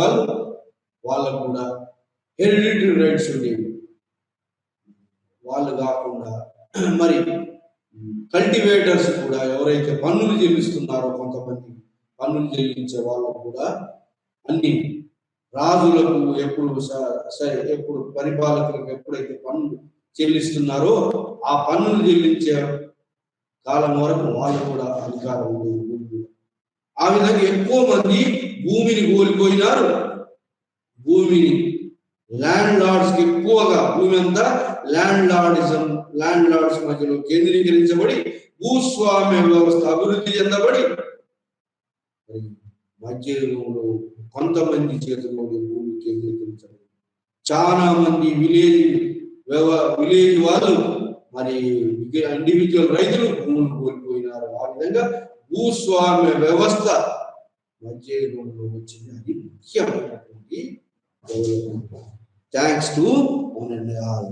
వాళ్ళకు కూడా హెరిడిటరీ రైట్స్ ఉండేవి. వాళ్ళు కాకుండా మరి కల్టివేటర్స్ కూడా, ఎవరైతే పన్నులు చెల్లిస్తున్నారో కొంతమంది పన్నులు చెల్లించే వాళ్ళకు కూడా అన్ని రాజులకు ఎప్పుడు పరిపాలకులకు ఎప్పుడైతే పన్నులు చెల్లిస్తున్నారో ఆ పన్నులు చెల్లించే కాలం వరకు వాళ్ళు కూడా అధికారం ఉండేది. ఆ విధంగా ఎక్కువ మంది భూమిని కోల్పోయినారు. భూమిని ల్యాండ్ లార్డ్స్ కి ఎక్కువగా భూమి అంతా ల్యాండ్ లార్డ్స్ మధ్యలో కేంద్రీకరించబడి భూస్వామ్య వ్యవస్థ అభివృద్ధి చెందబడి మధ్యయుగంలో కొంతమంది చేతుల్లోని భూమి కేంద్రీకరించబడి చాలా మంది విలేజ్ వాళ్ళు మరి ఇండివిజువల్ రైతులు భూములు కోల్పోయినారు. ఆ విధంగా భూస్వామ్య వ్యవస్థ మధ్యయుగంలో వచ్చింది. అది ముఖ్యమైనటువంటి development. Thanks to one and all.